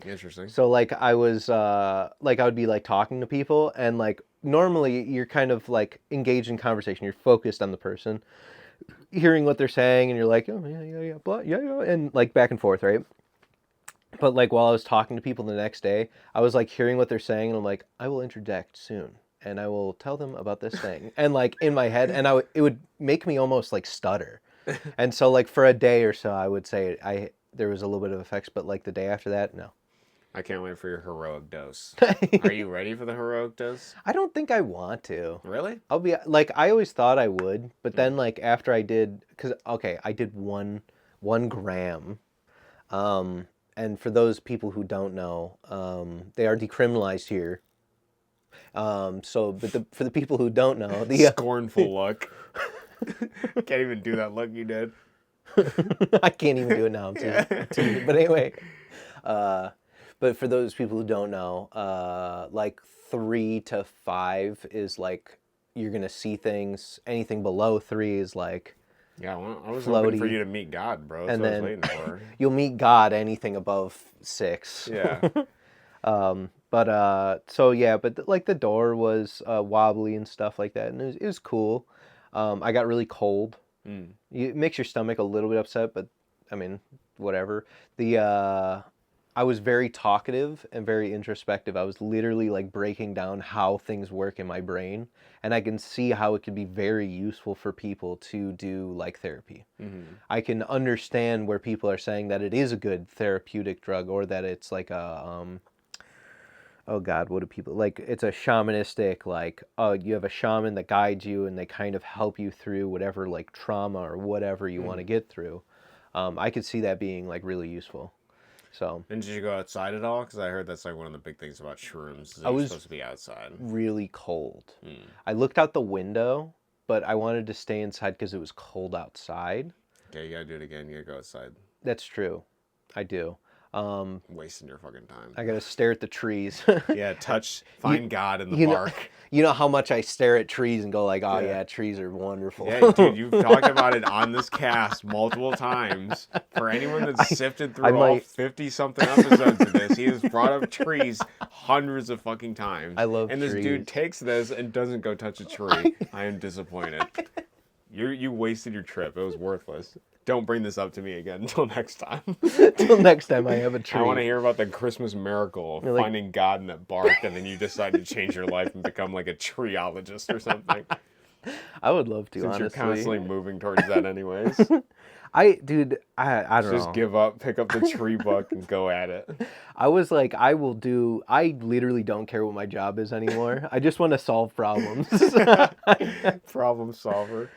Interesting. So, like, I was, like, I would be, like, talking to people, and, like, normally you're kind of, like, engaged in conversation. You're focused on the person, hearing what they're saying, and you're like, oh, yeah, blah, yeah, and, like, back and forth, right? But, like, while I was talking to people the next day, I was, like, hearing what they're saying, and I'm like, I will interject soon. And I will tell them about this thing. And, like, in my head, and it would make me almost, like, stutter. And so, like, for a day or so, I would say there was a little bit of effects, but, like, the day after that, no. I can't wait for your heroic dose. Are you ready for the heroic dose? I don't think I want to. Really? I'll be, like, I always thought I would, but then, like, after I did, because, okay, I did one gram. And for those people who don't know, they are decriminalized here. But for the people who don't know, the scornful look. Can't even do that look you did. I can't even do it now. But anyway, but for those people who don't know, like 3 to 5 is like you're gonna see things. Anything below 3 is like I was floaty. hoping for you to meet God, bro. That's what I was waiting for. You'll meet God anything above 6. Yeah. So yeah, but like the door was wobbly and stuff like that, and it was cool. I got really cold. It makes your stomach a little bit upset, but I mean, whatever. I I was very talkative and very introspective. I was literally like breaking down how things work in my brain, and I can see how it could be very useful for people to do like therapy. I can understand where people are saying that it is a good therapeutic drug, or that it's like a oh God, what do people like? It's a shamanistic, like, you have a shaman that guides you and they kind of help you through whatever like trauma or whatever you want to get through. I could see that being like really useful. So. And did you go outside at all? Because I heard that's like one of the big things about shrooms. Is that I you're was supposed to be outside. really cold. I looked out the window, but I wanted to stay inside because it was cold outside. Okay, you gotta do it again. You gotta go outside. That's true. I do. Wasting your fucking time. I gotta stare at the trees. Yeah, find God in the bark. You know how much I stare at trees and go like, oh yeah, trees are wonderful. Yeah, dude, you've talked about it on this cast multiple times. For anyone that's sifted through all 50-something episodes of this, he has brought up trees hundreds of fucking times. I love and trees. And this dude takes this and doesn't go touch a tree. I am disappointed. You wasted your trip. It was worthless. Don't bring this up to me again until next time. Until next time I have a tree. I want to hear about the Christmas miracle of finding God in that bark, and then you decide to change your life and become like a treeologist or something. I would love to, Since honestly. you're constantly moving towards that anyways. I don't know. Just give up, pick up the tree book, and go at it. I was like, I literally don't care what my job is anymore. I just want to solve problems. Problem solver.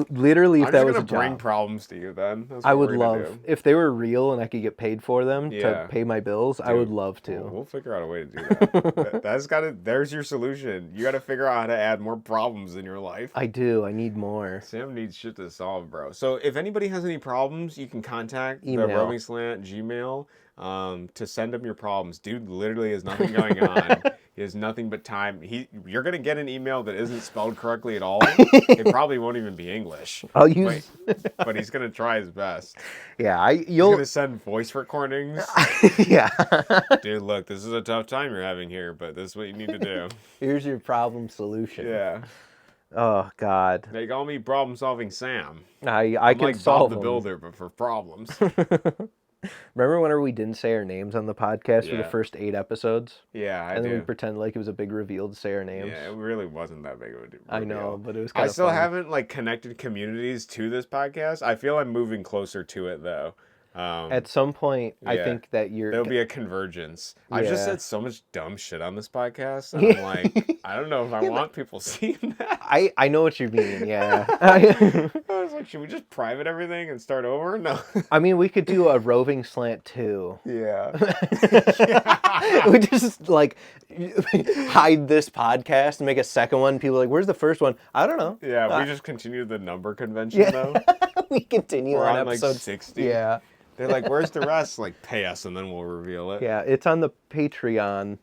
Literally, if that was a job. Bring problems to you then. That's what I would we're love, do. if they were real and I could get paid for them to pay my bills, dude, I would love to. We'll figure out a way to do that. There's your solution. You gotta figure out how to add more problems in your life. I do. I need more. Sam needs shit to solve, bro. So if anybody has any problems, you can contact the Roving Slant Gmail to send him your problems. Dude literally has nothing going on. He has nothing but time. You're gonna get an email that isn't spelled correctly at all. It probably won't even be English. I'll use, but he's gonna try his best. Yeah, He's gonna send voice recordings. Yeah. Dude, look, this is a tough time you're having here, but this is what you need to do. Here's your problem solution. Yeah. Oh God. They call me problem solving Sam. I I'm can like solve Bob the Builder, but for problems. Remember whenever we didn't say our names on the podcast for the first 8 episodes? Yeah, and then we pretended like it was a big reveal to say our names. Yeah, it really wasn't that big of a reveal. I know, but it was kind of I still fun. haven't like connected communities to this podcast. I feel I'm moving closer to it though. At some point, I think that there'll be a convergence. I've just said so much dumb shit on this podcast, and I'm like, I don't know if I want people seeing that. I know what you mean, yeah. I was like, should we just private everything and start over? No. I mean, we could do a Roving Slant 2. Yeah. We just like hide this podcast and make a second one. People are like, where's the first one? I don't know. Yeah, we just continue the number convention though. We continue We're on on episode like 60. Yeah. They're like, where's the rest? Like, pay us and then we'll reveal it. Yeah, it's on the Patreon.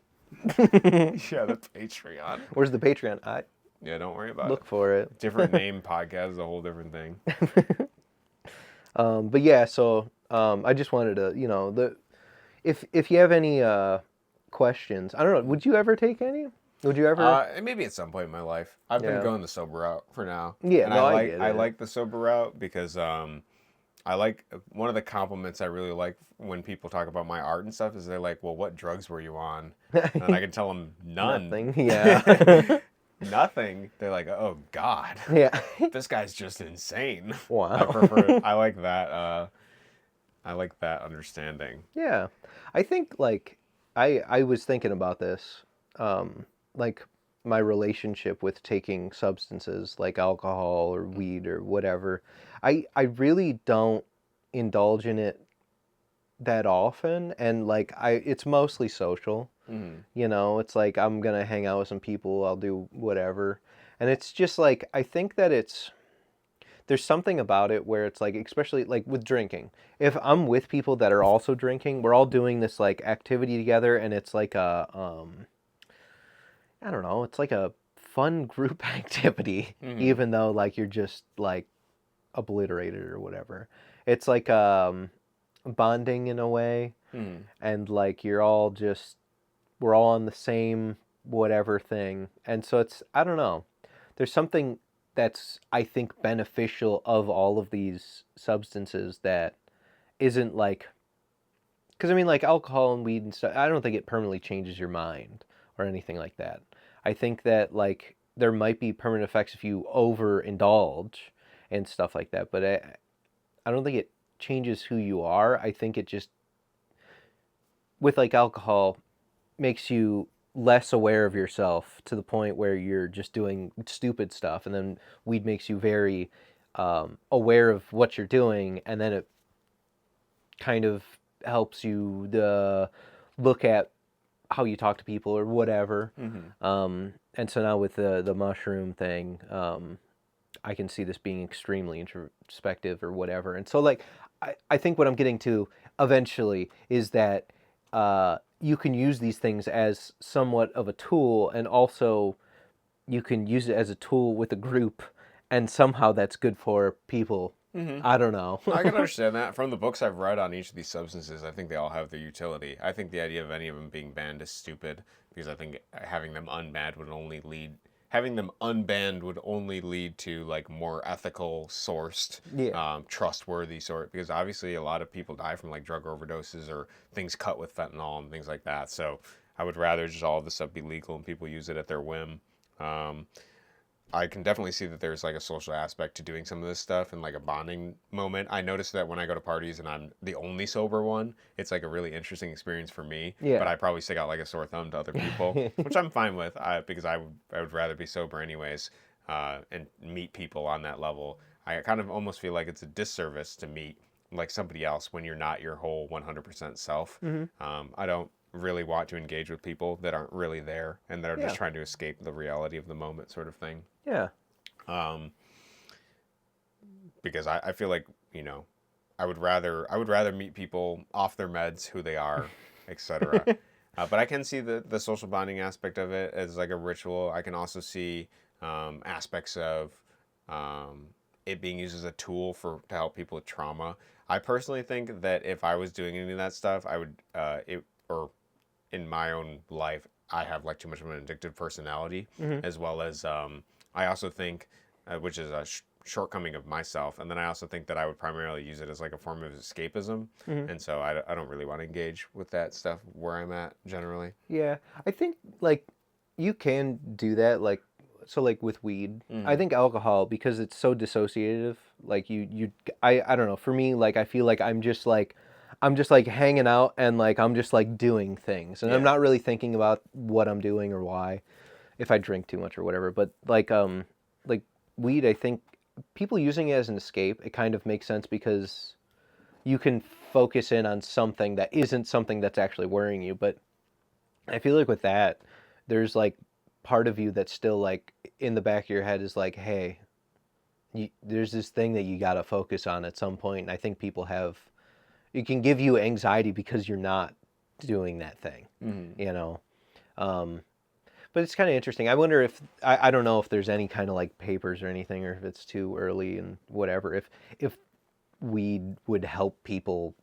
Yeah, the Patreon. Where's the Patreon? Yeah, don't worry about it. Look for it. Different name podcast is a whole different thing. But yeah, so I just wanted to, if you have any questions, I don't know, would you ever take any? Would you ever? Maybe at some point in my life. I've been going the sober route for now. Yeah, and I like the sober route because I like one of the compliments I really like when people talk about my art and stuff is they're like, well, what drugs were you on? And I can tell them none. Nothing. Yeah. Nothing. They're like, oh God. Yeah. This guy's just insane. Wow. I like that. I like that understanding. Yeah. I think like I was thinking about this, like my relationship with taking substances like alcohol or weed or whatever. I really don't indulge in it that often, and like it's mostly social. Mm-hmm. It's like I'm gonna hang out with some people, I'll do whatever, and it's just like I think that there's something about it where it's like, especially like with drinking, if I'm with people that are also drinking, we're all doing this like activity together, and it's like a I don't know, it's like a fun group activity, even though like you're just like obliterated or whatever. It's like bonding in a way, and like we're all on the same whatever thing, and so it's, I don't know, there's something that's, I think, beneficial of all of these substances that isn't like Because I mean, like alcohol and weed and stuff, I don't think it permanently changes your mind or anything like that. I think that like there might be permanent effects if you overindulge and stuff like that, but I don't think it changes who you are. I think it just, with like alcohol, makes you less aware of yourself to the point where you're just doing stupid stuff, and then weed makes you very aware of what you're doing, and then it kind of helps you look at how you talk to people or whatever. And so now with the mushroom thing, I can see this being extremely introspective or whatever. And so like I think what I'm getting to eventually is that you can use these things as somewhat of a tool, and also you can use it as a tool with a group, and somehow that's good for people. I don't know. I can understand that. From the books I've read on each of these substances, I think they all have their utility. I think the idea of any of them being banned is stupid, because I think having them unbanned would only lead to like more ethical sourced, Yeah. trustworthy sort. Because obviously a lot of people die from like drug overdoses or things cut with fentanyl and things like that. So I would rather just all of this stuff be legal and people use it at their whim. I can definitely see that there's like a social aspect to doing some of this stuff and like a bonding moment. I notice that when I go to parties and I'm the only sober one, it's like a really interesting experience for me. Yeah. But I probably stick out like a sore thumb to other people, which I'm fine with, because I would rather be sober anyways, and meet people on that level. I kind of almost feel like it's a disservice to meet like somebody else when you're not your whole 100% self. I don't really want to engage with people that aren't really there and that are just trying to escape the reality of the moment, sort of thing. Yeah. Because I feel like, I would rather meet people off their meds, who they are, etc. But I can see the social bonding aspect of it as like a ritual. I can also see aspects of it being used as a tool to help people with trauma. I personally think that if I was doing any of that stuff, I would or in my own life, I have like too much of an addictive personality, as well as I also think, which is a shortcoming of myself, and then I also think that I would primarily use it as like a form of escapism, and so I don't really want to engage with that stuff where I'm at generally. Yeah. I think like you can do that, like so like with weed. I think alcohol, because it's so dissociative, like I don't know, for me, like I feel like I'm just like hanging out, and like I'm just like doing things, and I'm not really thinking about what I'm doing or why, if I drink too much or whatever. But like weed, I think people using it as an escape, it kind of makes sense, because you can focus in on something that isn't something that's actually worrying you. But I feel like with that, there's like part of you that's still like in the back of your head is like, hey, there's this thing that you got to focus on at some point. And I think people have, it can give you anxiety because you're not doing that thing, you know? But it's kind of interesting. I wonder if, I don't know if there's any kind of like papers or anything, or if it's too early and whatever, if weed would help people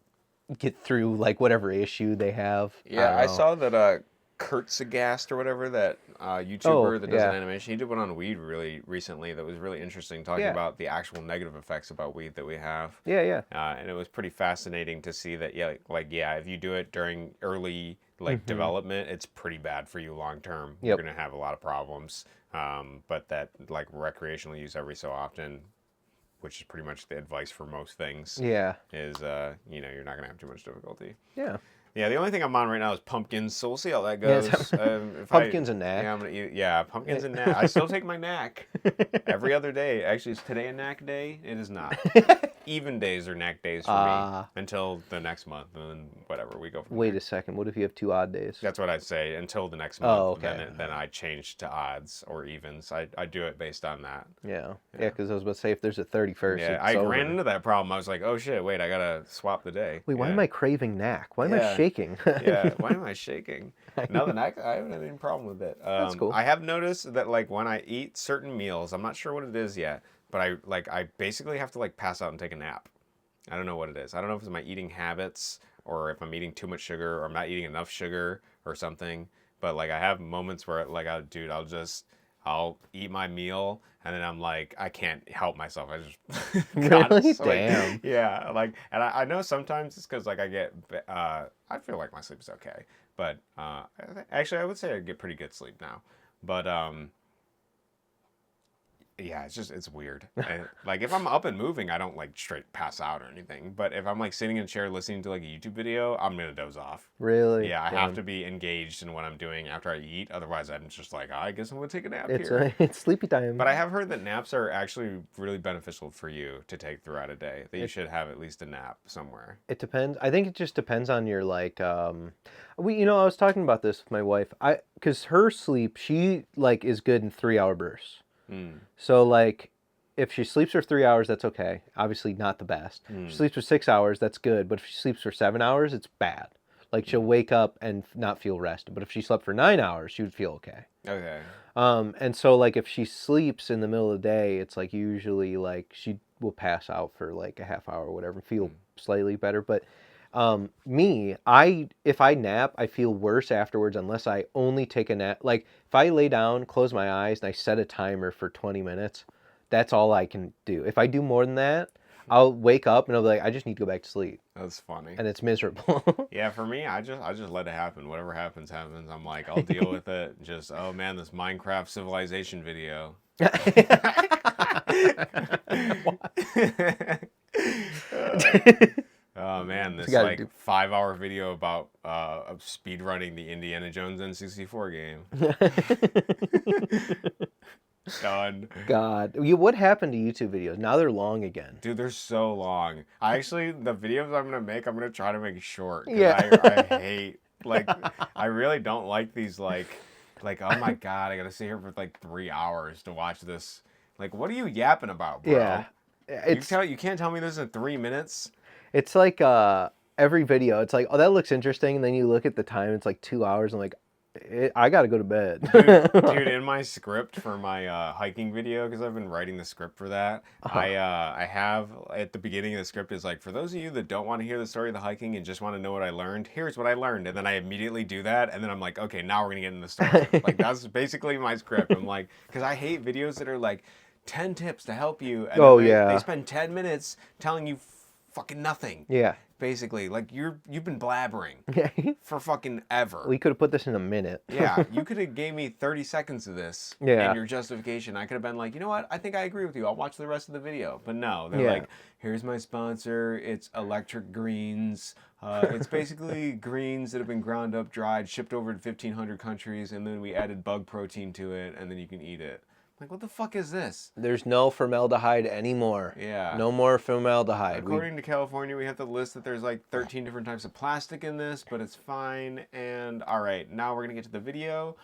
get through like whatever issue they have. Yeah, I don't know. saw that Kurt Sagast or whatever, that YouTuber that does an animation, he did one on weed really recently that was really interesting, talking about the actual negative effects about weed that we have. Yeah. And it was pretty fascinating to see that, if you do it during early development, it's pretty bad for you long term. You're gonna have a lot of problems. But that like recreational use every so often, which is pretty much the advice for most things. Yeah. Is you're not gonna have too much difficulty. Yeah. Yeah, the only thing I'm on right now is pumpkins, so we'll see how that goes. Pumpkins and knack. Yeah, I'm gonna eat. Yeah, pumpkins and knack. I still take my knack every other day. Actually, is today a knack day? It is not. Even days are knack days for me until the next month, and then whatever we go from Wait there. a second. What if you have 2 odd days? That's what I'd say, until the next month. Oh, okay. Then I change to odds or evens. I do it based on that. Yeah. Yeah, because I was about to say, if there's a 31st, Yeah, I ran into that problem. I was like, oh shit, wait, I gotta swap the day. Wait, why am I craving knack? Why am I shaking? Yeah, why am I shaking? No, the knack, I haven't had any problem with it. That's cool. I have noticed that like when I eat certain meals, I'm not sure what it is yet, but I basically have to like pass out and take a nap. I don't know what it is. I don't know if it's my eating habits, or if I'm eating too much sugar, or I'm not eating enough sugar or something. But like I have moments where like I'll I'll eat my meal, and then I'm like, I can't help myself. I just Really? like, Damn. yeah, like, and I know sometimes it's because like I feel like my sleep is okay, but actually I would say I get pretty good sleep now, but yeah, it's weird. Like if I'm up and moving, I don't like straight pass out or anything. But if I'm like sitting in a chair listening to like a YouTube video, I'm gonna doze off. Really? Yeah, I have Damn. to be engaged in what I'm doing after I eat. Otherwise, I'm just like, I guess I'm gonna take a nap It's here. it's sleepy time. But I have heard that naps are actually really beneficial for you to take throughout a day. That you It should have at least a nap somewhere. it depends. I think it just depends on your like I was talking about this with my wife. Cuz her sleep, she like is good in 3-hour bursts. Mm. So like if she sleeps for 3 hours, that's okay. Obviously not the best. If she Mm. sleeps for 6 hours, that's good. But if she sleeps for 7 hours, it's bad. Like she'll wake up and not feel rested. But if she slept for 9 hours, she would feel okay. Okay. And so like if she sleeps in the middle of the day, it's like usually like she will pass out for like a half hour or whatever, feel slightly better. But if I nap, I feel worse afterwards unless I only take a nap. Like if I lay down, close my eyes, and I set a timer for 20 minutes, that's all I can do. If I do more than that, I'll wake up and I'll be like, I just need to go back to sleep, That's funny. and it's miserable. Yeah, for me, I just let it happen. Whatever happens, happens. I'm like, I'll deal with it. Just, oh man, this Minecraft civilization video. Oh man, this gotta like do- 5-hour video about speed running the Indiana Jones N64 game. Done. God, what happened to YouTube videos? Now they're long again. Dude, they're so long. I actually, the videos I'm gonna make, I'm gonna try to make short. 'Cause Yeah. I hate, like, I really don't like these, like, oh my God, I gotta sit here for like 3 hours to watch this. Like, what are you yapping about, bro? Yeah, You can't tell me this in 3 minutes. it's like every video. It's like, oh, that looks interesting, and then you look at the time. It's like 2 hours. I'm like, I gotta go to bed. Dude, in my script for my hiking video, because I've been writing the script for that, I have at the beginning of the script is like, for those of you that don't want to hear the story of the hiking and just want to know what I learned, here's what I learned, and then I immediately do that, and then I'm like, okay, now we're gonna get in the story. Like that's basically my script. I'm like, because I hate videos that are like 10 tips to help you, and Oh, then yeah. they spend 10 minutes telling you fucking nothing. Yeah. Basically, like you've been blabbering Yeah. for fucking ever. We could have put this in a minute. Yeah, you could have gave me 30 seconds of this Yeah. and your justification. I could have been like, you know what? I think I agree with you. I'll watch the rest of the video. But no, they're Yeah. like, here's my sponsor. It's electric greens. It's basically greens that have been ground up, dried, shipped over to 1,500 countries, and then we added bug protein to it, and then you can eat it. Like, what the fuck is this? There's no formaldehyde anymore. Yeah. No more formaldehyde. According to California, we have to list that there's like 13 different types of plastic in this, but it's fine. And all right, now we're going to get to the video.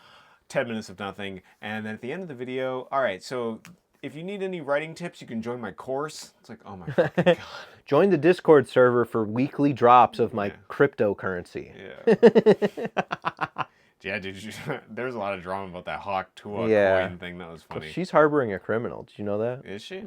10 minutes of nothing. And then at the end of the video, all right, so if you need any writing tips, you can join my course. It's like, oh my fucking God. Join the Discord server for weekly drops of my cryptocurrency. Yeah. Yeah, dude, there's a lot of drama about that Hawk Tua coin thing. That was funny. She's harboring a criminal. Did you know that? Is she?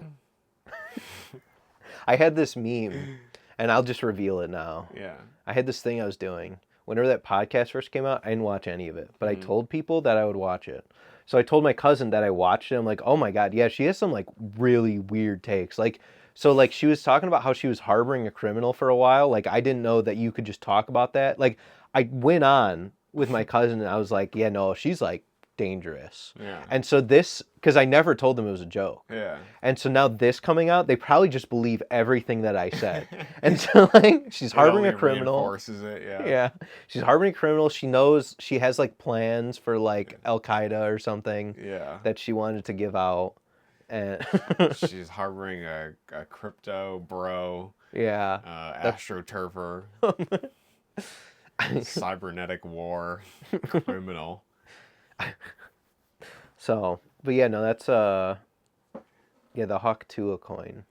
I had this meme, and I'll just reveal it now. Yeah. I had this thing I was doing. Whenever that podcast first came out, I didn't watch any of it, but I told people that I would watch it. So I told my cousin that I watched it. I'm like, oh my God, yeah, she has some like really weird takes. Like, so like she was talking about how she was harboring a criminal for a while. Like I didn't know that you could just talk about that. Like I went on with my cousin and I was like, yeah, no, she's like dangerous. Yeah. And so this, because I never told them it was a joke. Yeah. And so now this coming out, they probably just believe everything that I said. And so like she's harboring a criminal. Reinforces it, yeah. Yeah. She's harboring a criminal. She knows she has like plans for like Al Qaeda or something. Yeah. That she wanted to give out. And she's harboring a crypto bro. Yeah. Astroturfer. Cybernetic war criminal. So, but yeah, no, that's the Hawk Tua coin.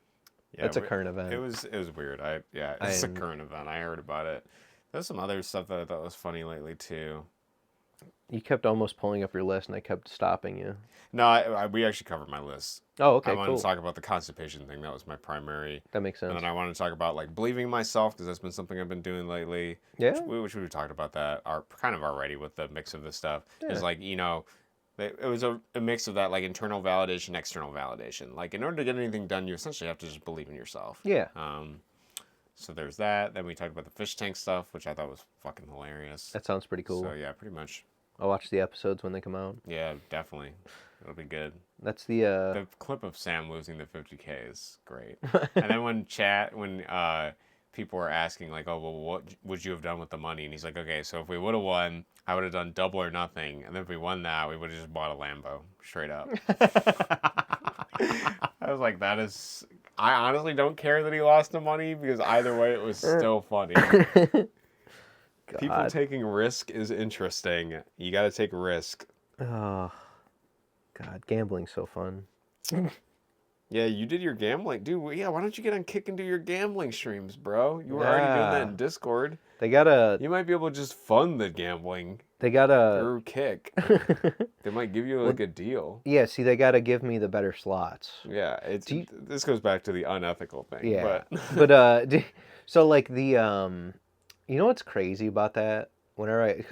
Yeah, that's a current event. It was weird. It's a current event. I heard about it. There's some other stuff that I thought was funny lately too. You kept almost pulling up your list, and I kept stopping you. No, we actually covered my list. Oh, okay, I wanted cool. to talk about the constipation thing. That was my primary. That makes sense. And then I wanted to talk about like believing in myself because that's been something I've been doing lately. Yeah. Which we've talked about that kind of already with the mix of the stuff. Yeah. Is like, It was a mix of that, like internal validation, external validation. Like in order to get anything done, you essentially have to just believe in yourself. Yeah. So there's that. Then we talked about the fish tank stuff, which I thought was fucking hilarious. That sounds pretty cool. So yeah, pretty much. I'll watch the episodes when they come out. Yeah, definitely. It'll be good. That's the The clip of Sam losing the 50K is great. And then when people were asking like, oh, well, what would you have done with the money? And he's like, okay, so if we would have won, I would have done double or nothing. And then if we won that, we would have just bought a Lambo straight up. I was like, that is... I honestly don't care that he lost the money because either way, it was still funny. People taking risk is interesting. You got to take risk. Oh, God, gambling's so fun. Yeah, you did your gambling. Dude, yeah, why don't you get on Kick and do your gambling streams, bro? You were already doing that in Discord. They gotta... You might be able to just fund the gambling through Kick. They might give you like a deal. Yeah, see, they gotta give me the better slots. Yeah, this goes back to the unethical thing. Yeah, but so like the, you know what's crazy about that?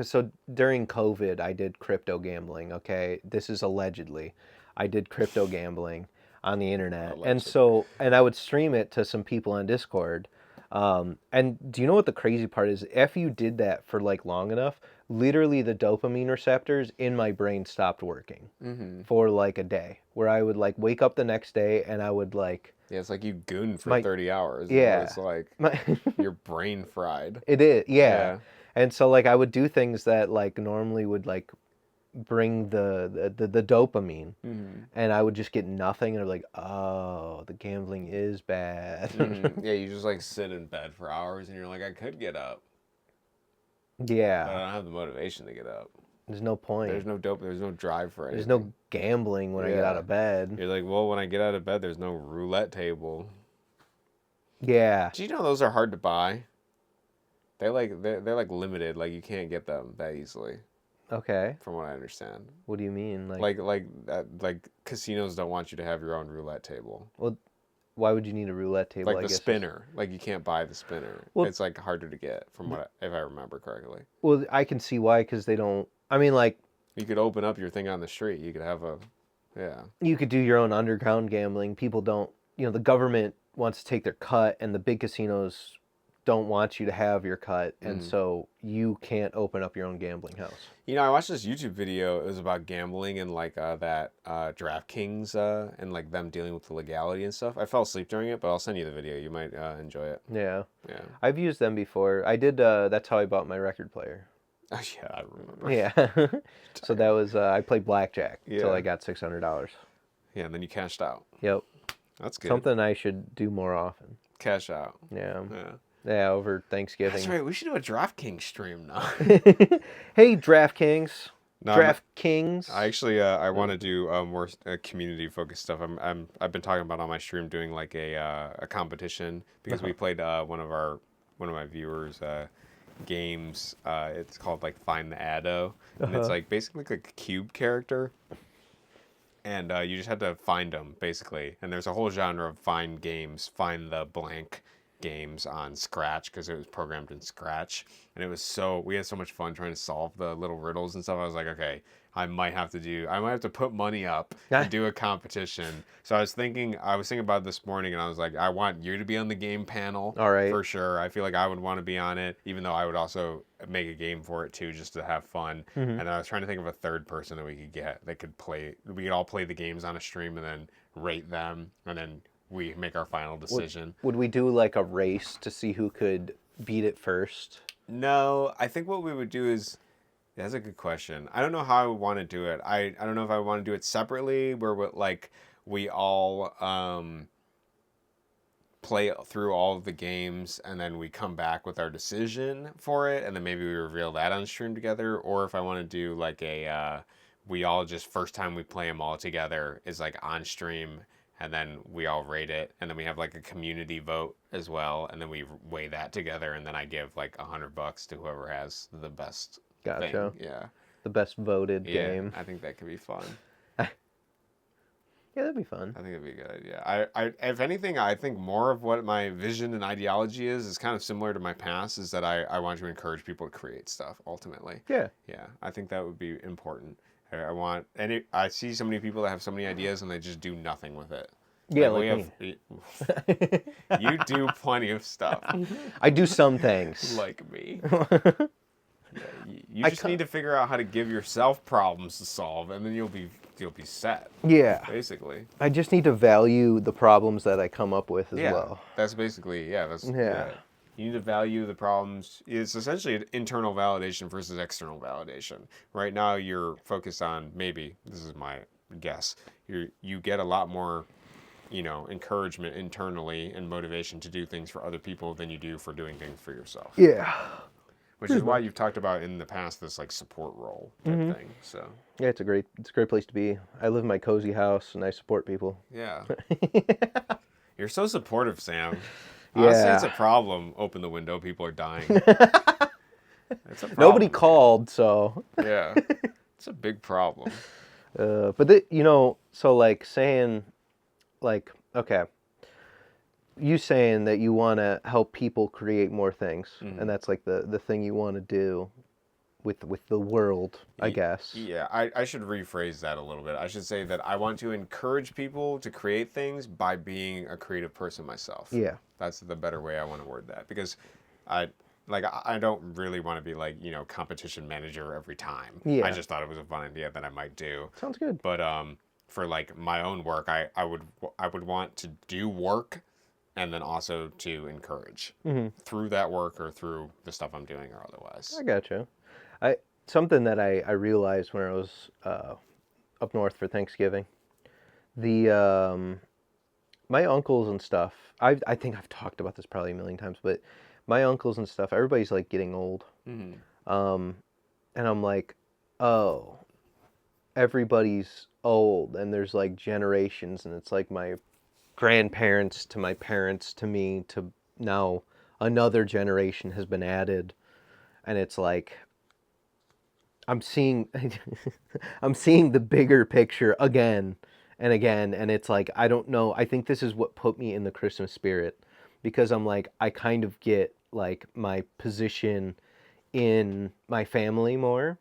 So during COVID, I did crypto gambling, okay? This is allegedly. I did crypto gambling on the internet. Allegedly. And I would stream it to some people on Discord. And do you know what the crazy part is? If you did that for like long enough, literally the dopamine receptors in my brain stopped working for like a day, where I would like wake up the next day and I would like... Yeah, it's like you gooned for 30 hours. Yeah. It's like your brain fried. It is, yeah. And so like I would do things that like normally would like bring the dopamine, and I would just get nothing, and I'm like, oh, the gambling is bad. Yeah, you just like sit in bed for hours and you're like, I could get up. Yeah. But I don't have the motivation to get up. There's no point. There's no drive for anything. There's no gambling when I get out of bed. You're like, well, when I get out of bed, there's no roulette table. Yeah. Do you know those are hard to buy? They're like limited. Like you can't get them that easily. Okay. From what I understand. What do you mean? Like casinos don't want you to have your own roulette table. Well, why would you need a roulette table? Like the spinner. Like you can't buy the spinner. Well, it's like harder to get if I remember correctly. Well, I can see why, because they don't... I mean, like... You could open up your thing on the street. You could have You could do your own underground gambling. People don't... the government wants to take their cut, and the big casinos don't want you to have your cut, and so you can't open up your own gambling house. I watched this YouTube video. It was about gambling and like that DraftKings and like them dealing with the legality and stuff. I fell asleep during it, but I'll send you the video. You might enjoy it. Yeah. I've used them before. I did. That's how I bought my record player. Oh, yeah, I remember. Yeah. So that was I played blackjack until I got $600. Yeah, and then you cashed out. Yep. That's good. Something I should do more often. Cash out. Yeah. Yeah, over Thanksgiving. That's right. We should do a DraftKings stream now. Hey, DraftKings. No, DraftKings. I actually I want to do more community focused stuff. I've been talking about on my stream doing like a competition because we played one of my viewers games. It's called like Find the Addo, and it's like basically like a cube character. And you just had to find them basically. And there's a whole genre of find games, find the blank games on Scratch because it was programmed in Scratch, and we had so much fun trying to solve the little riddles and stuff. I was like, okay, I might have to put money up and do a competition. So I was thinking about it this morning, and I was like, I want you to be on the game panel. All right. For sure. I feel like I would want to be on it, even though I would also make a game for it too, just to have fun. And I was trying to think of a third person that we could get that could play. We could all play the games on a stream and then rate them, and then we make our final decision. Would we do like a race to see who could beat it first? No, I think what we would do is... That's a good question. I don't know how I would want to do it. I don't know if I would want to do it separately, where we all play through all of the games and then we come back with our decision for it, and then maybe we reveal that on stream together, or if I want to do like we all just first time we play them all together is like on stream, and then we all rate it, and then we have like a community vote as well, and then we weigh that together, and then I give like $100 to whoever has the best Gotcha. thing. Yeah. The best voted game. I think that could be fun. Yeah, that'd be fun. I think it'd be a good idea. I if anything, I think more of what my vision and ideology is kind of similar to my past, is that I want to encourage people to create stuff ultimately. Yeah. Yeah. I think that would be important. I see so many people that have so many ideas and they just do nothing with it. Yeah, me. You do plenty of stuff. I do some things. Like me. Yeah, you just need to figure out how to give yourself problems to solve, and then you'll be set. Yeah. Basically. I just need to value the problems that I come up with as well. That's basically yeah. You need to value the problems. It's essentially internal validation versus external validation. Right now, you're focused on, maybe this is my guess, you get a lot more, encouragement internally and motivation to do things for other people than you do for doing things for yourself. Yeah. Which is why you've talked about in the past this like support role type thing. So yeah, it's a great place to be. I live in my cozy house and I support people. Yeah. You're so supportive, Sam. Honestly, it's a problem. Open the window, people are dying. It's a problem. Nobody called, so. Yeah. It's a big problem. But so like saying, like, okay, you saying that you want to help people create more things, and that's like the thing you want to do with the world, I guess. Yeah, I should rephrase that a little bit. I should say that I want to encourage people to create things by being a creative person myself. Yeah. That's the better way I want to word that, because I don't really want to be like, competition manager every time. Yeah. I just thought it was a fun idea that I might do. Sounds good. But for like my own work, I would want to do work and then also to encourage through that work or through the stuff I'm doing or otherwise. I gotcha. Something that I realized when I was up north for Thanksgiving, my uncles and stuff, I think I've talked about this probably a million times, but my uncles and stuff, everybody's like getting old. And I'm like, oh, everybody's old, and there's like generations, and it's like my grandparents to my parents to me to now another generation has been added, and it's like I'm seeing the bigger picture again and again, and it's like, I don't know, I think this is what put me in the Christmas spirit, because I'm like, I kind of get like my position in my family more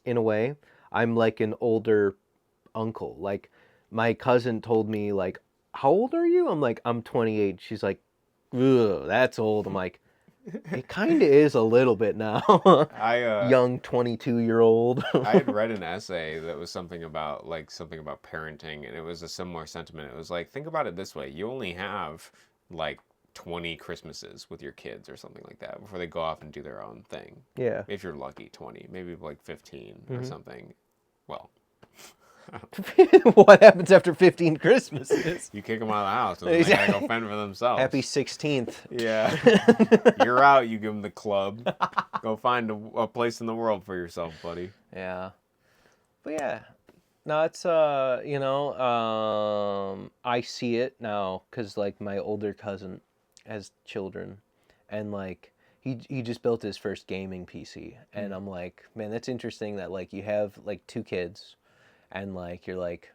in a way. I'm like an older uncle. Like my cousin told me, like, how old are you? I'm like, I'm 28. She's like, ugh, that's old. I'm like, it kind of is a little bit now. Young 22-year-old. I had read an essay that was something about parenting, and it was a similar sentiment. It was like, think about it this way: you only have like 20 Christmases with your kids or something like that before they go off and do their own thing. Yeah. If you're lucky, 20, maybe like 15 or something. Well. What happens after 15 Christmases? You kick them out of the house and they gotta go fend for themselves. Happy 16th. Yeah. You're out, you give them the club. Go find a place in the world for yourself, buddy. Yeah. But yeah. No, it's, I see it now because, like, my older cousin has children, and, like, he just built his first gaming PC, and I'm like, man, that's interesting that, like, you have, like, 2 kids, and, like, you're like,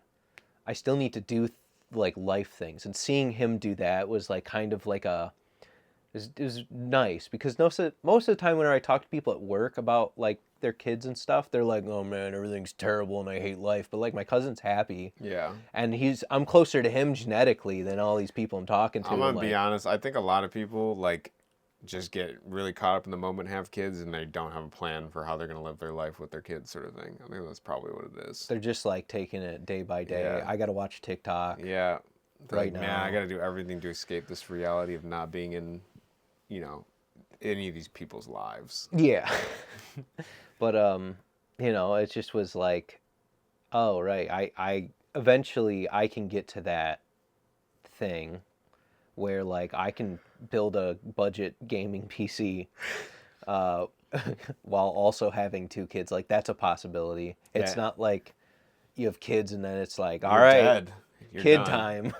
I still need to do, like, life things, and seeing him do that was, like, kind of like it was nice, because most of the time when I talk to people at work about, like, their kids and stuff, they're like, oh man, everything's terrible and I hate life. But like, my cousin's happy. Yeah. And I'm closer to him genetically than all these people I'm talking to. I'm gonna be honest, I think a lot of people like just get really caught up in the moment, have kids, and they don't have a plan for how they're gonna live their life with their kids, sort of thing. I think that's probably what it is. They're just like taking it day by day. Yeah. I gotta watch TikTok. Yeah. Right now. Man, I gotta do everything to escape this reality of not being in, any of these people's lives. Yeah. But, it just was like, oh, right, I eventually I can get to that thing where, like, I can build a budget gaming PC while also having 2 kids. Like, that's a possibility. It's not like you have kids and then it's like, all right, dead. Kid time.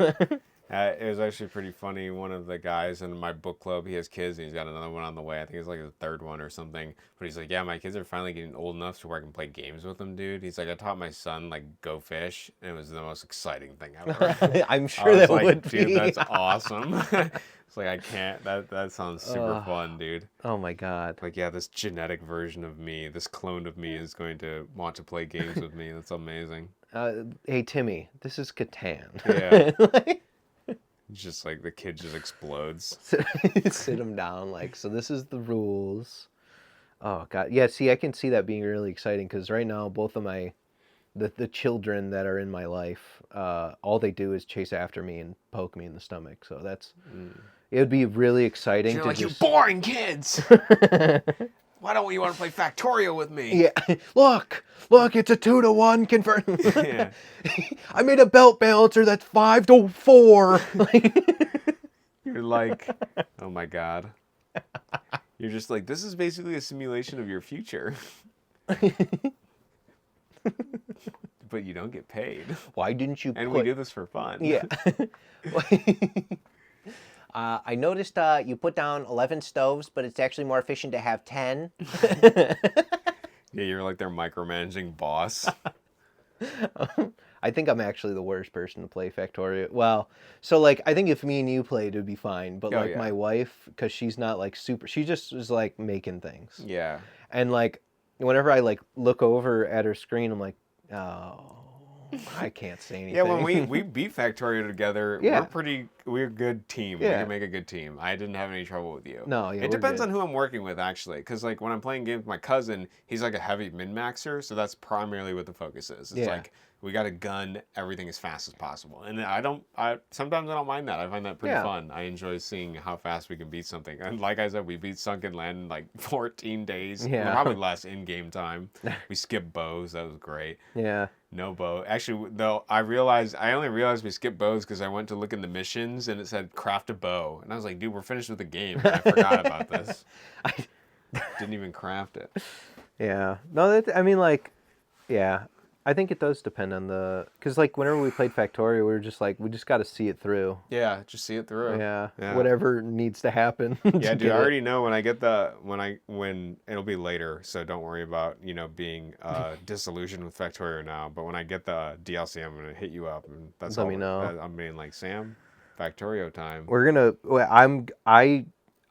It was actually pretty funny. One of the guys in my book club, he has kids, and he's got another one on the way. I think it's like his third one or something. But he's like, yeah, my kids are finally getting old enough to where I can play games with them, dude. He's like, I taught my son, like, go fish, and it was the most exciting thing ever. I'm I sure was that like, would dude, be. that's awesome. It's like, I can't. That sounds super fun, dude. Oh my god. Like, yeah, this genetic version of me, this clone of me is going to want to play games with me. That's amazing. Hey Timmy, this is Catan. Yeah. Just like the kid just explodes. Sit him down, like, so this is the rules. Oh god, yeah. See, I can see that being really exciting because right now both of the children that are in my life, all they do is chase after me and poke me in the stomach. So that's it would be really exciting. You're to like, just... you boring kids. Why don't you want to play Factorio with me? Yeah, look, it's a 2-to-1 convert. Yeah. I made a belt balancer that's 5-to-4. You're like, oh my god. You're just like, this is basically a simulation of your future. But you don't get paid. Why didn't you? And we do this for fun. Yeah. I noticed you put down 11 stoves, but it's actually more efficient to have 10. Yeah, you're like their micromanaging boss. I think I'm actually the worst person to play Factorio. Well, so like I think if me and you played, it'd be fine. But like my wife, because she's not like super, she just is like making things. Yeah. And like whenever I like look over at her screen, I'm like, oh, I can't say anything. Yeah, when we beat Factorio together, we're a good team. Yeah. We can make a good team. I didn't have any trouble with you. No, yeah, it depends on who I'm working with, actually. Because like when I'm playing games with my cousin, he's like a heavy min-maxer, so that's primarily what the focus is. It's like we got to gun everything as fast as possible. And sometimes I don't mind that. I find that pretty fun. I enjoy seeing how fast we can beat something. And like I said, we beat Sunken Land in like 14 days. Yeah. Probably less in-game time. We skipped bows. That was great. Yeah. No bow. Actually, though, I only realized we skipped bows because I went to look in the missions and it said craft a bow. And I was like, dude, we're finished with the game. And I forgot about this. Didn't even craft it. Yeah. No, I mean, like, yeah. I think it does depend on because like whenever we played Factorio, we were just like, we just got to see it through. Yeah, just see it through. Yeah. Whatever needs to happen. Yeah, dude, I already know when I get when it'll be later, so don't worry about, being disillusioned with Factorio now. But when I get the DLC, I'm gonna hit you up, and that's Let me know. I'm being like, Sam, Factorio time.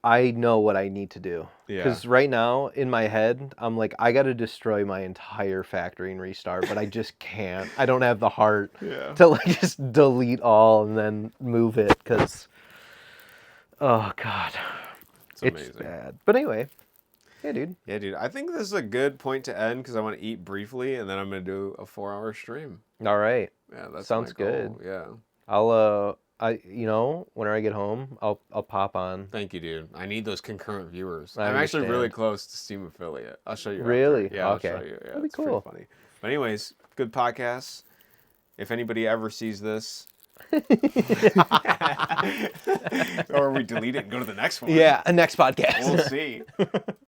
I know what I need to do. Yeah. Because right now, in my head, I'm like, I got to destroy my entire factory and restart, but I just can't. I don't have the heart to like just delete all and then move it because, oh, God. It's amazing. It's bad. But anyway, yeah, dude. Yeah, dude. I think this is a good point to end because I want to eat briefly, and then I'm going to do a 4-hour stream. All right. Yeah, that sounds good. Yeah. Whenever I get home, I'll pop on. Thank you, dude. I need those concurrent viewers. I I'm actually understand. really close to Steam affiliate. I'll show you. Really? After. Yeah, okay. I'll show you. Yeah, that'd be it's cool. pretty funny. But anyways, good podcast. If anybody ever sees this, or we delete it and go to the next one. Yeah, a next podcast. We'll see.